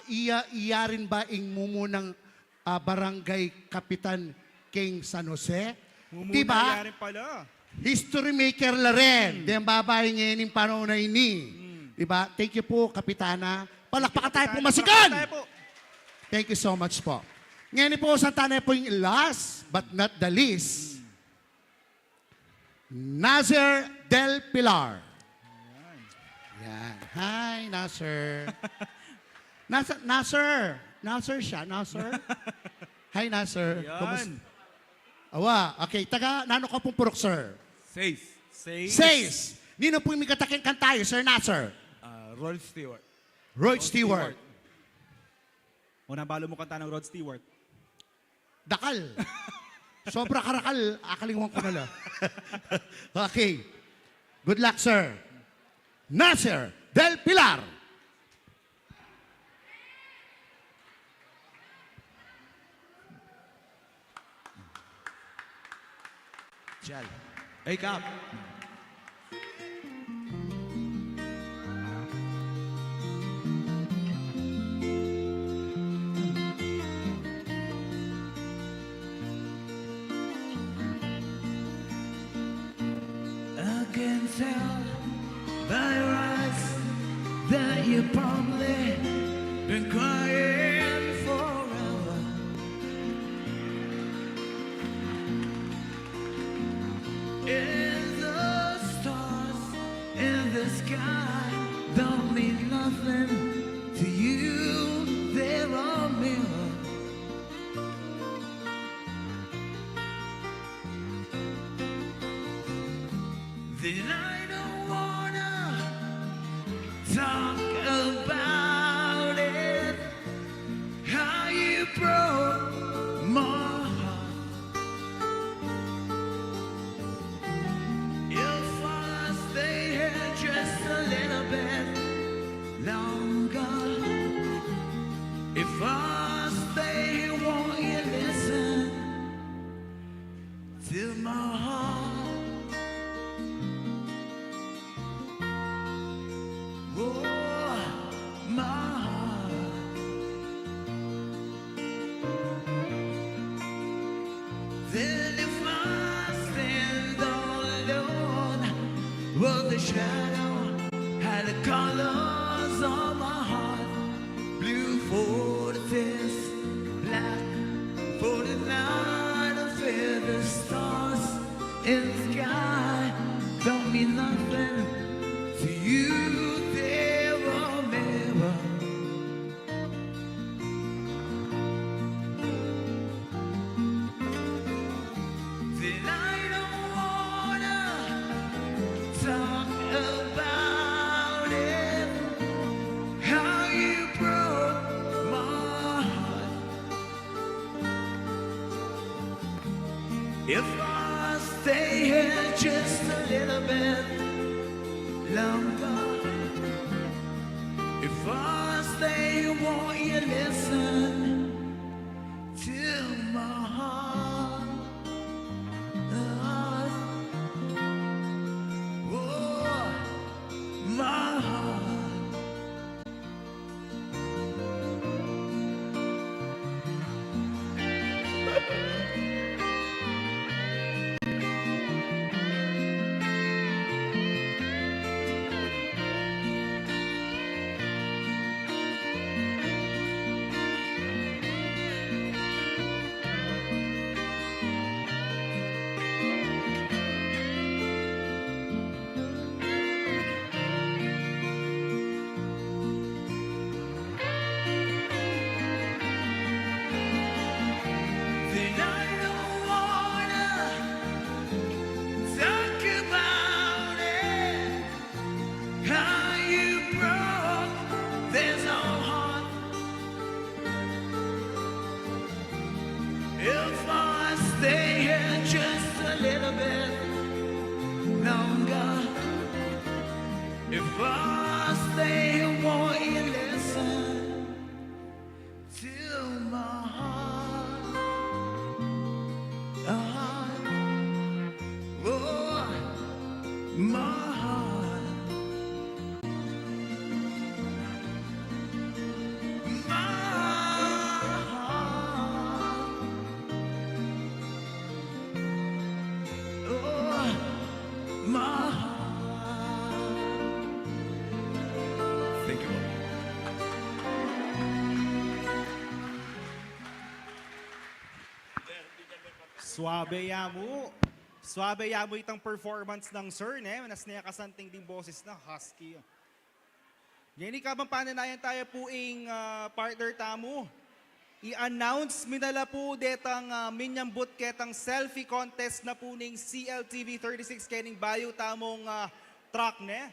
Iya rin ba ing mumunang barangay kapitan King San Jose? Mumuna Di ba? rin pala. History maker la rin. Di ang babae ngayon yung panahon na ini. Di ba? Thank you po, Kapitana. Palakpakan tayo po masigan! Palakpakan tayo po. Thank you so much po. Ngayon po, sa tanay po yung last but not the least, Nasser Del Pilar. Yan. Hi, Nasser. Nasser siya, Nasser. Hi, Nasser. Yan. Awa, okay. Taga, nano ka pong purok, sir? Says, Says. Nino po yung may katakin kantayo, Sir Nasser? Rod Stewart. Rod Stewart. O nabalo mo kanta ng Rod Stewart. Dakal. Sobra karakal. Akaliwan ko na lang. Okay. Good luck, sir. Nasser Del Pilar. Jal. Hey, Kap. I can tell by your eyes that you probably been crying forever. And the stars in the sky don't mean nothing to you. They're all mirror. Then I don't wanna talk about it. How you broke my heart. If I stay here just a little bit longer, if I stay here, won't you listen to my heart? Oh, my heart. Then if I stand all alone, will the shadow had the colors of my heart? Blue for the fist, black for the night. I fear the stars in the sky don't mean nothing to you. They're a mirror. Then I don't longer. If I stay, won't you listen to my heart? Oh, my heart. Then I don't wanna talk about it. How you broke this old heart. If I stay here just a little bit longer, if I stay here, won't you listen to my heart? Oh, my heart. My heart. Oh, my heart. Thank you. Suabe yamu itang performance ng Sir, ne? Nas niya kasanting ding boses na husky. Ngani ka bang pananayan tayo po ing partner tamo? I-announce minala po detang minyambut ketang selfie contest na po ning CLTV 36 kening bayo tamong track, ne?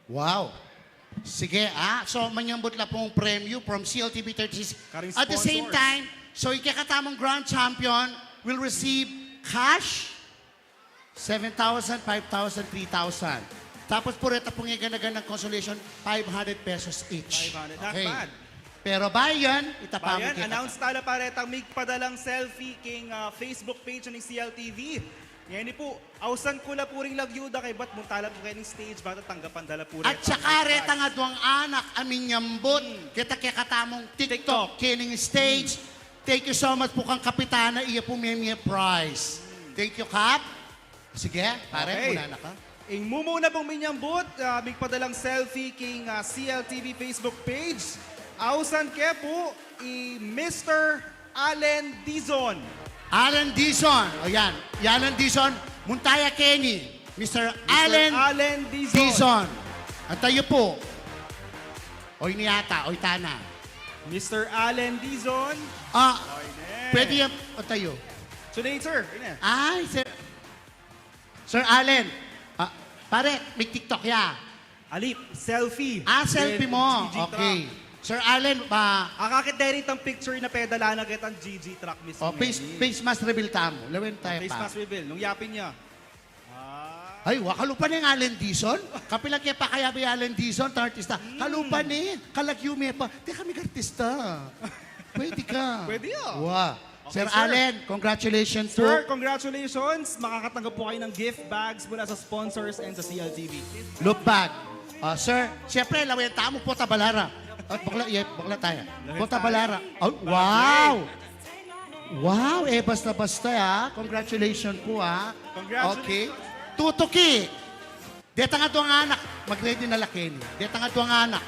Wow. Sige, so manyambot la pong premyo from CLTV 36. Karing At the same sponsors. time, so ikakatamang grand champion will receive cash 7,000, 5,000, 3,000. Tapos po rito pong iganagan ng consolation, 500 pesos each. 500, not bad. Pero bayan, itapamit Bayan, announce tala paretang mig padalang selfie king Facebook page ni CLTV. Yan po, ausan ko la puring lagyuda kay bat muntala po kayo ng stage bata tanggapan dala po At saka reta nga duwang anak, aming nyambot, kita kaya katamong TikTok, kining stage. Thank you so much po kang kapitana, iya po may prize. Thank you, Kap. Sige, pare, Okay. muna na ka. Ing mumuna pong minyambot, mig padalang selfie king CLTV Facebook page. Ausan ke po, Mr. Allen Dizon. Alan Dizon. O yan, Alan Dizon, Muntaya Kenny. Mr. Allen Dizon. Dizon. At tayo po. Oy niyata, oy tana. Mr. Allen Dizon. Pwede yan, o tayo. Today, sir. Ine. Ay, Sir Allen. Pare, may TikTok ya. Alip, selfie. Selfie With mo. GG Okay. Sir Allen, Akakit dahil itang picture na pedala na kitang GG track mismo. face mask reveal tamo. Lawin tayo Face pa. mask reveal. Nung yapin niya. Ay, wakalupa ni Allen Dizon. Kapilang kaya pa kaya ba Allen Dizon, artista? Kalupa ni, kalagyume pa. Di kami artista. Pwede ka. Pwede yun. Wow. Okay, Sir sir. Allen, congratulations Sir, po. congratulations. Makakatanggap po kayo ng gift bags mula sa sponsors and sa CLTV. Look back. Sir, siyempre, lawin tamo po tabalara. At bakla tayo. Po tabalara. Oh, wow! Wow, basta-basta Congratulations po Congratulations. Okay. Tutuki. Deta nga tuwang anak. Mag-ready na laki ni. Deta nga tuwang anak.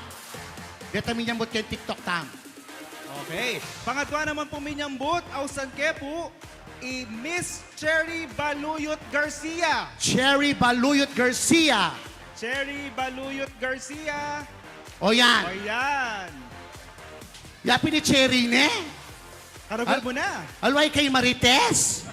Deta minyambot kay TikTok tam. Okay. Pangatwa naman po minyambot, ausan ke po, Miss Cherry Baluyot Garcia. Cherry Baluyot Garcia. Cherry Baluyot Garcia. O yan. O yan. Yapi ni Cherry ne? Karugal mo na. Alway kay Marites.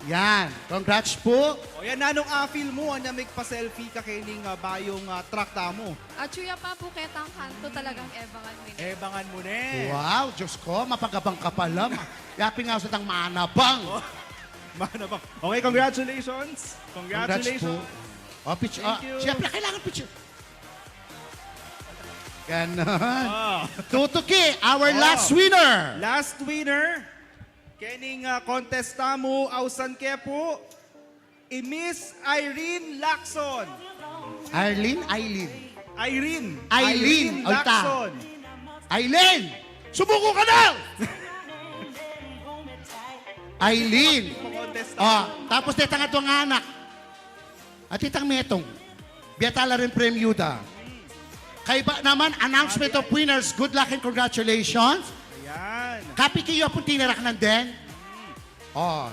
Yan. Congrats po. O yan, nanong afil mo, anya magpa-selfie ka kining bayong truck mo. At suya pa po ketang kanto talagang ebangan mo. Ebangan mo ne. Wow, Diyos ko, mapagabang ka pala. Yapi nga sa tang manabang. Mana ba? Okay, congratulations. Congrats po. Congratulations. Oh, pitch. Thank you. Siyempre, kailangan picture. Ganon. Ah. Tutuki, our last winner. Last winner, kening contesta mo, ausan ke po, Miss Irene Lacson. Eileen. Irene Alta. Lacson. Eileen! Sumuko ka na! Eileen. Contesta. Tapos dito nga itong anak. At itang metong. Biatala rin premyuda. Kaya ba naman, announcement of winners. Good luck and congratulations. Ayan. Kapi kayo pong tinarak ng den.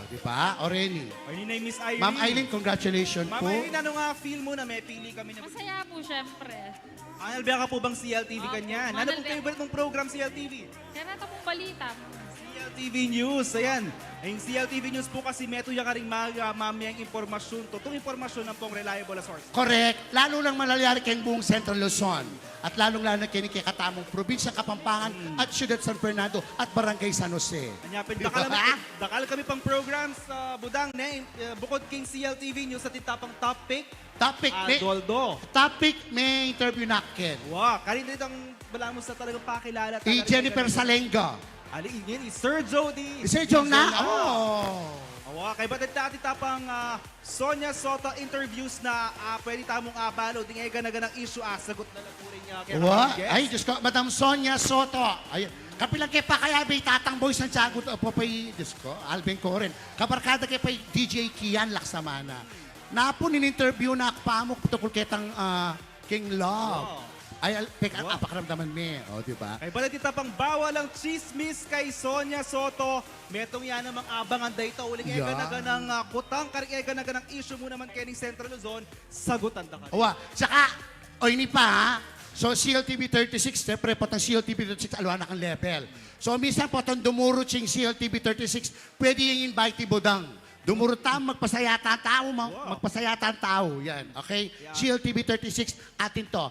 Di ba? Oreni. Ayun na yung Miss Irene. Ma'am Eileen, congratulations Ma'am po. Irene, ano nga feel mo na may pili kami na... Masaya po, syempre. Analbiya ka po bang CLTV kanyan? Ano pong Manalbiya. favorite mong program CLTV? Kaya nato pong balita. CLTV News, ayan. Ang CLTV News po kasi meto ya ka rin mamayang impormasyon. Totoong impormasyon ng pong reliable na source. Correct. Lalo lang malalari kayong buong Central Luzon. At lalong-lalo na kinikatamong probinsya Kapampangan at Ciudad San Fernando at Barangay San Jose. Anyapin, Diba? dakal kami pang programs sa Budang, ne? Bukod king CLTV News sa titapang topic, Topic, may interview na akin. Wow, karin dito ang balamos na talagang pakilala. Jennifer Salenga. Ali, yun, Sir Jody. Sir Jong na? Wow, kay ba't dati tapang Sonia Soto interviews na pwede tamong abalo, di nga ganaganang issue, sagot na lang po rin niya. Kaya What? guest. Ay, Diyos ko, Madam Sonia Soto. Ay, kapilang kay pa kaya bay tatang boys ng Tiago po pa'y, Diyos ko, Alvin Coren. Kabarkada kay pa'y DJ Kian Laksamana. Napo nin-interview na akpamok tukol ketang King Love. Ay, teka, apakaramdaman me. Di ba? Kay ba't tapang bawal ang chismis kay Sonia Soto. Metong yan namang abangan dito. Uling Yeah. ng kutang, karikega na ng issue mo naman kay Central Luzon, sagutan ta ka. Saka, ini pa ha. So, CLTV 36, siyempre po ang CLTV 36, alwa na kang level. So, minsan po itong dumurot yung CLTV 36, pwede yung invite Budang. Dumurot tam, magpasayata ang tao, magpasayata ang tao. Yan, okay? CLTV 36, atin to.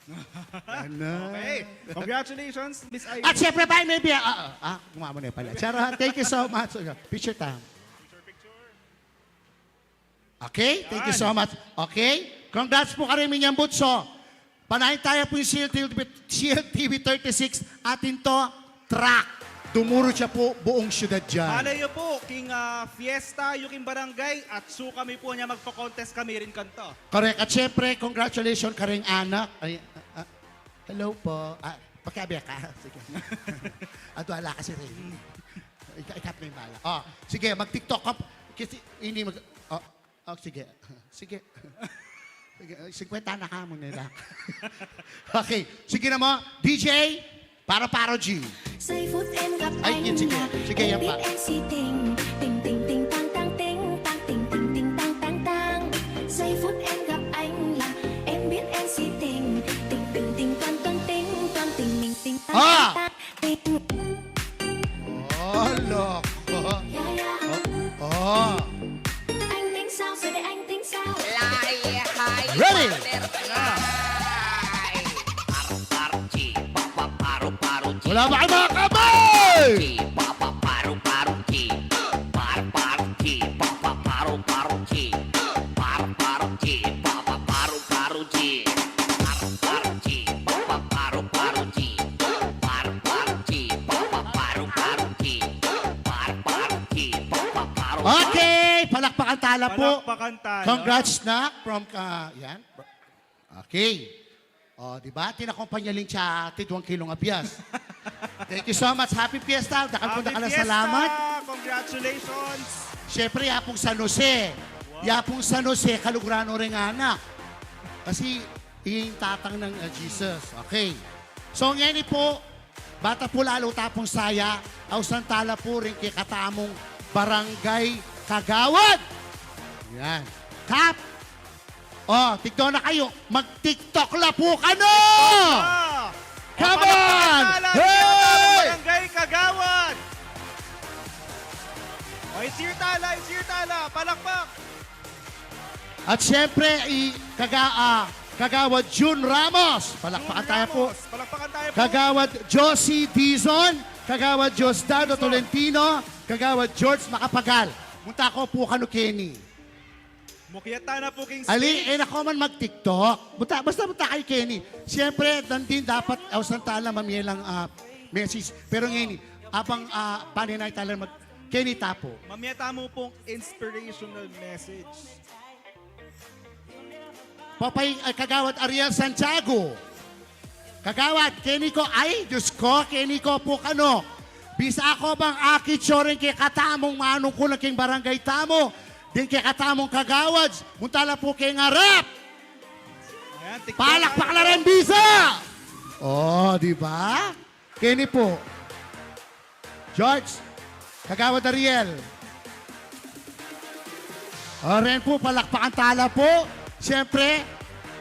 Okay. Congratulations, Miss Irene. At siyempre ba, maybe, kumama na pala. Charot, thank you so much. Picture time. Okay, thank you so much. Okay, congrats po kami Minyang Butso. Panahin tayo po yung CLTV 36, atin to, track. Dumuro siya po buong syudad dyan. Malay niyo po, king fiesta, yung barangay, at so kami po niya magpa-contest kami rin kanto. Correct. At syempre, congratulations ka rin, anak. Ay, hello po. Pagkabiya ka. Sige. At wala kasi rin. Ikap na yung bala. Sige, mag-tiktok ka. Kasi hindi mag... sige. Sige. Sige, 50 na ka mo nila. Okay. Sige na mo. DJ, para G. Say food and gap Ay, yun, sige. Sige, yan pa. MBNC ting ting ting ting tang tang ting tang ting ting ting tang tang tang. Say food and gap anh là MBNC ting ting ting ting tang tang ting tang ting ting ting tang tang ting. Loko. Yeah yeah. Anh tính sao giờ đây anh tính sao? Ready? Wala ba kayo mga kamay? Okay, palakpakan tala po. Palakpakan tala. Congrats na from, yan. Okay. Di ba? Tinakumpanya lang siya, 2 kilong abyas. Thank you so much. Happy Fiesta. Dakal po dakal salamat. Congratulations. Siyempre, yapong San Jose. Yapong San Jose, kalugrano rin anak. Kasi, yung tatang ng Jesus. Okay. So, ngayon po, bata po lalo tapong saya, ausan tala po rin kay katamong Barangay Kagawad. Yan. Kap. TikTok na kayo. Mag-TikTok la po ka no! Come on! Hey! Barangay Kagawad. O It's your tala, it's your tala. Palakpak. At syempre, Kagawad June Ramos. Palakpakan tayo po. Ramos, palakpakan tayo po. Kagawad Josie Dizon. Kagawad Diosdado Tolentino. Kagawad George Macapagal. Munta ko po kano Kenny. Mukyata na po King Ali, Stage. ako man mag-TikTok. Basta munta kay Kenny. Siyempre, nandun dapat awsan tala mamielang message. Pero ngayon, abang paninay tala mag Kenny Tapo. Mamiyata mo pong inspirational message. Papay Kagawad Ariel Santiago. Kagawad, Kenny ko, ay, Diyos ko, Kenny ko po kano. Bisa ako bang akit rin kay katamong manong ko king barangay tamo. Din kay katamong kagawad. Muntala po kay ngarap. Ayan, TikTok. Palakpak na rin bisa. Oh, di ba? Kenny po. George, Kagawad Ariel. O rin po, palakpakan tala po. Siyempre,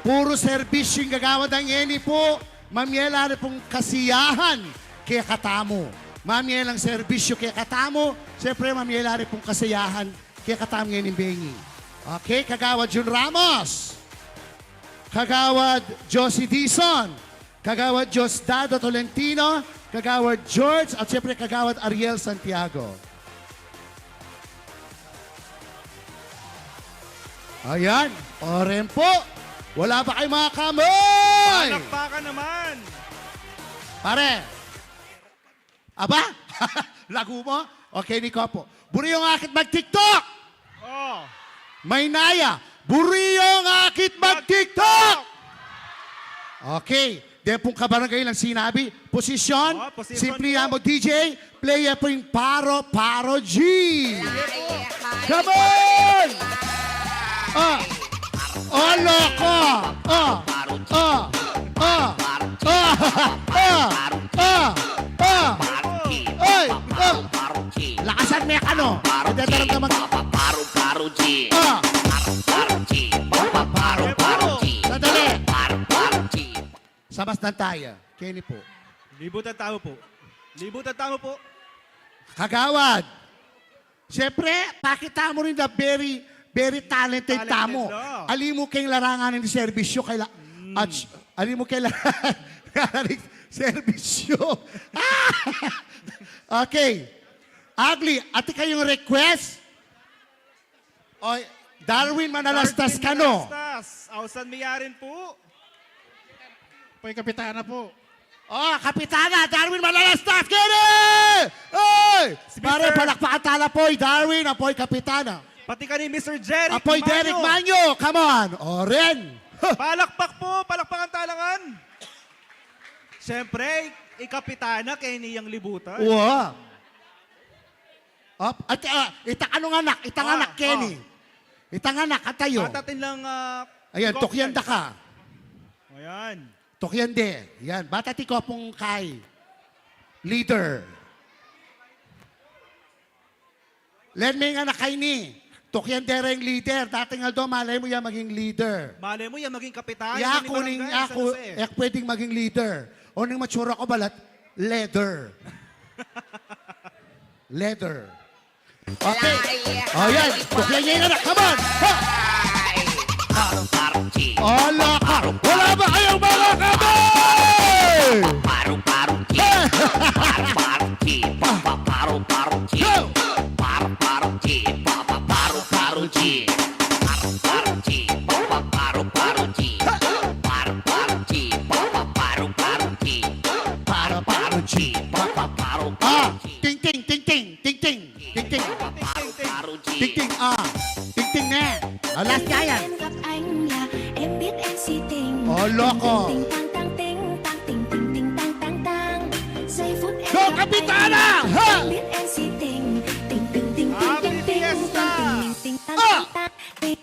puro servisyo yung gagawad ng Kenny po. Mamiyela rin pong kasiyahan kay katamo. Mamiyela ang serbisyo kay katamo. Siyempre, mamiyela rin pong kasiyahan kay katamo ngayon Bengi. Okay, Kagawad Jun Ramos. Kagawad Josie Dizon. Kagawad Diosdado Tolentino. Kagawad George. At siyempre, Kagawad Ariel Santiago. Ayan. O rin po. Wala ba kayo mga kamay? Palakpakan naman. Pare. Aba? Lago mo? Okay, Nico po. Buriyong akit mag-TikTok! Oh. May naya. Buriyong akit mag-TikTok! Okay. Then pong kabarangay lang sinabi. Posisyon. Oh, posisyon Simply po. mo DJ. Play po yung Paro G. Come on! Oh, loko! Oy! Lakasan mo yung ano? Nagdadaramdaman ka. Sandali! Sabas na tayo. Kenny po. Libutan tao po. Libutan tao po. Kagawad! Siyempre, pakita mo rin na very talented Talented tamo. daw. Ali mo kayong larangan ng serbisyo kay at ali mo kayong larangan ng serbisyo. Okay. Ugly, ati kayong request? O, Darwin Manalastas ka no? Manalastas. Ausan miyarin po. Po'y kapitana po. Oh, Kapitana, Darwin Manalastas, Kenny! Oy! Pare, palakpakan tala po, Darwin, apoy Kapitana. Pati ka ni Mr. Jerry Apoy Derek Manyo, come on! Oren! Palakpak po. Palakpakan talangan. Siyempre, ikapitana kay niyang libutan. Wow! At itang anak, Ah, Kenny. Itang anak, katayo. Patatin lang... Ayan, ikopian. tukyanda ka. Ayan. Tukyande. Yan, batati ko pong kay. Leader. Len may nga na kay ni. Tukyande rin leader. Dating aldo, malay mo yan maging leader. Malay mo yan maging kapitan. Ya yan ni ako ning Barangay San ako, Jose. pwedeng maging leader. O ning matsura ko balat, leather. Leather. Okay. O yan, tukyande yung anak. Come on! Ha! Ala ka! Wala ba kayong mga kamay? Go! Ting ting ting ting ting ting ting ting ting ting ting ting nè. Last niya yan. Em gặp anh là em biết em si tình. Oh, loko. Tình tang tang ting tang ting ting ting tang tang tang. Giây phút em Go, gặp Kapitana! anh là Ha! em biết em si tình. Tình tình tình tình Happy tình tình Fiesta! tang ting tang tang tang ting.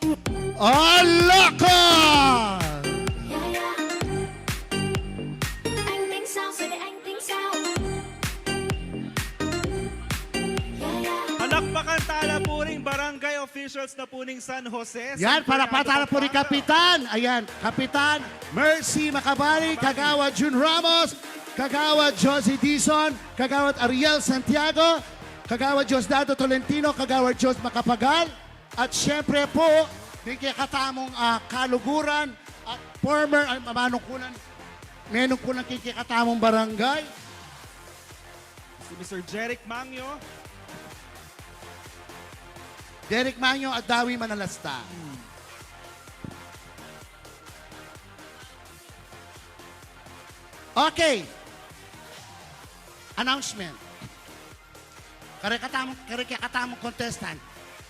Oh, loko! Yeah, yeah. Anh tính sao rồi để anh tính sao? Yeah, yeah. Palakpakan tala po rin barangay officials na po ning San Jose. Yan, para patala po ni Kapitan. Ayan, Kapitan Mercy Macabari, Kagawad Jun Ramos, Kagawad Josie Dizon, Kagawad Ariel Santiago, Kagawad Diosdado Tolentino, Kagawad Diyos Makapagal, at syempre po, may kikatamong kaluguran at former menungkulan kikikatamong barangay. Si Mr. Jeric Mangyo. Derek Manyo at Dawi Manalasta. Okay. Announcement. Karikatamong contestant.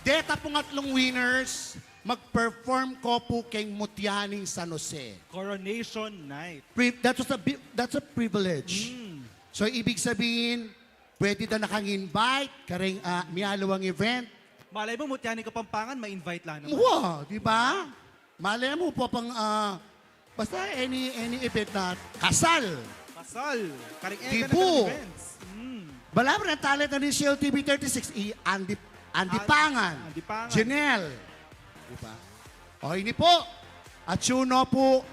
Deta po ngatlong winners, mag-perform ko po kay Mutianing San Jose. Coronation Night. That's a privilege. So, ibig sabihin, pwede na nakang-invite, karing miyalawang event. Malay mo, Mutianing Kapampangan, ma-invite lang naman. Wow, di ba? Malay mo po pang, basta any event na kasal. Kasal. Karing Tibo. events. Balabra ng talent na ni Shell TV 36, Andy Pangan, Andy Pangan. Janelle. Di ba? O, ini po. At Chuno po.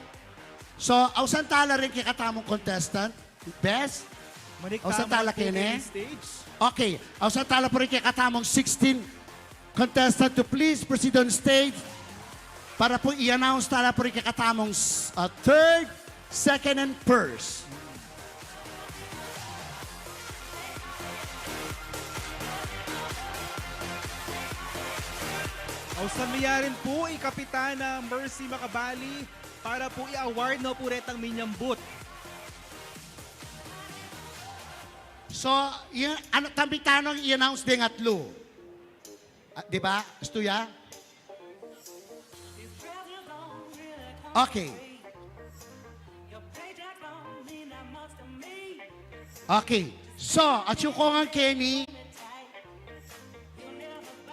So, ausan tala rin kikatamong contestant. Best. Manik Ausan tala kene. stage. Okay. Ausan tala po rin kikatamong 16 contestant to please proceed on stage para po i-announce tala po rin kikatamong third, second, and first. Ausan miyarin po, Kapitana Mercy Macabali para po i-award no po retang minyang boot. So, tambi tanong i-announce din atlo. Di ba? Gusto ya? Okay. Okay. So, at yung kongang Kenny,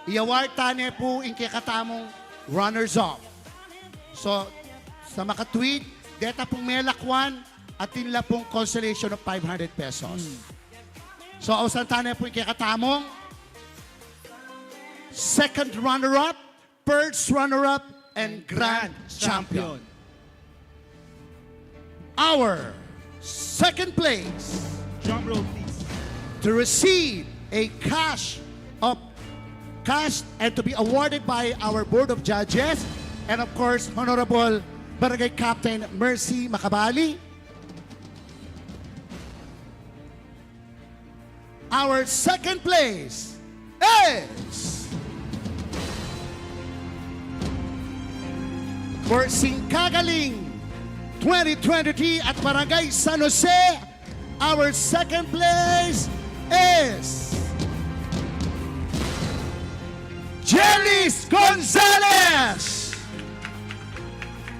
i-award tane po in kikatamong runners-up. So, sa makatweet, deta pong melakwan at tinla pong consolation of 500 pesos. So, ausan tane po in kikatamong second runner-up, first runner-up, and grand champion. Our second place Drum roll, please. to receive a cash and to be awarded by our Board of Judges and of course, Honorable Barangay Captain Mercy Macabali. Our second place is for Singkagaling 2023 at Barangay San Jose. Our second place is Jelis Gonzalez!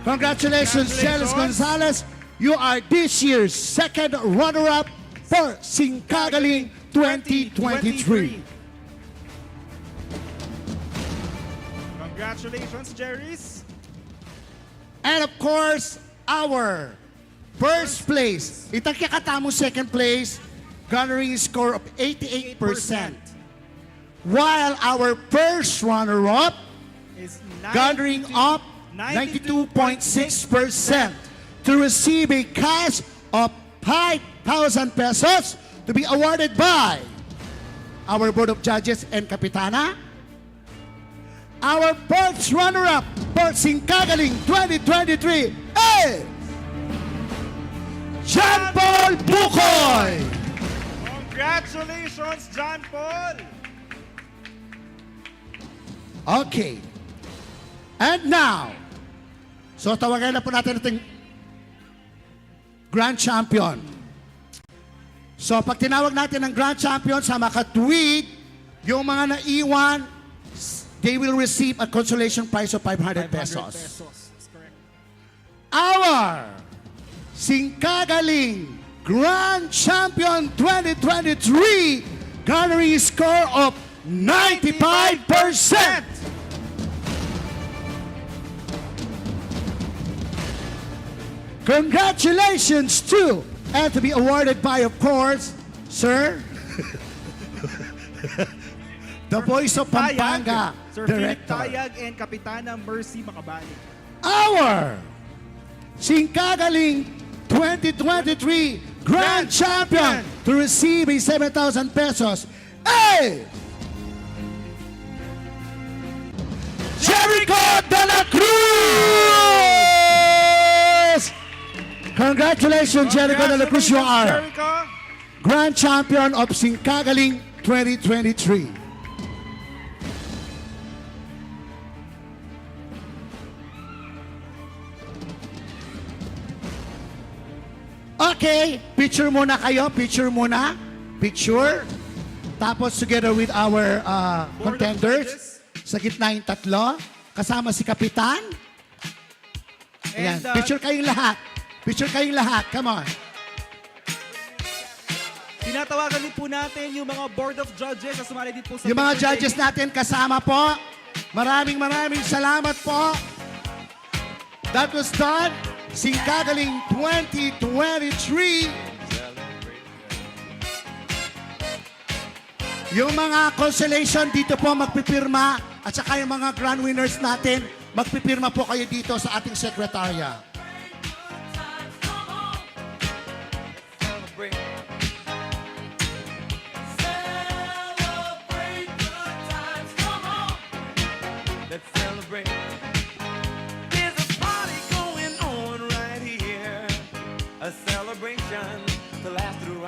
Congratulations, Jelis Gonzalez. You are this year's second runner-up for Singkagaling 2023. Congratulations, Jerry's. And of course, our first place, itakikatamo second place, garnering a score of 88%. While our first runner-up Is garnering up 92.6% to receive a cash of 5,000 pesos to be awarded by our Board of Judges and Kapitana. Our first runner-up for Singkagaling 2023 is John Paul Bukoy! Congratulations, John Paul! Okay. And now, so tawagan na po natin ating Grand Champion. So pag tinawag natin ng Grand Champion sa makatweet, yung mga naiwan, they will receive a consolation prize of 500 pesos. That's correct. Our Singkagaling Grand Champion 2023 garnering a score of 95%. Congratulations to, and to be awarded by, of course, Sir, the voice of Pampanga, Sir Philip Director. Tayag and Kapitana Mercy Macabali. Our Singkagaling 2023 Grand Champion to receive a 7,000 pesos Hey! Jericho de la Cruz! Congratulations, Jericho de la Cruz. You are Jericho. Grand Champion of Singkagaling 2023. Okay, picture muna kayo. Picture muna. Picture. Tapos together with our Board of contenders. Sa gitna yung tatlo. Kasama si Kapitan. Ayan. And, Picture kayong lahat. Picture kayong lahat. Come on. Tinatawagan din po natin yung mga board of judges na sumali din po sa Yung mga picture judges taking. natin kasama po. Maraming salamat po. That was done. Singkagaling 2023. Yung mga consolation dito po magpipirma at saka yung mga grand winners natin magpipirma po kayo dito sa ating sekretarya. Celebrate. Celebrate good times. Come on. Let's celebrate. There's a party going on right here. A celebration to last through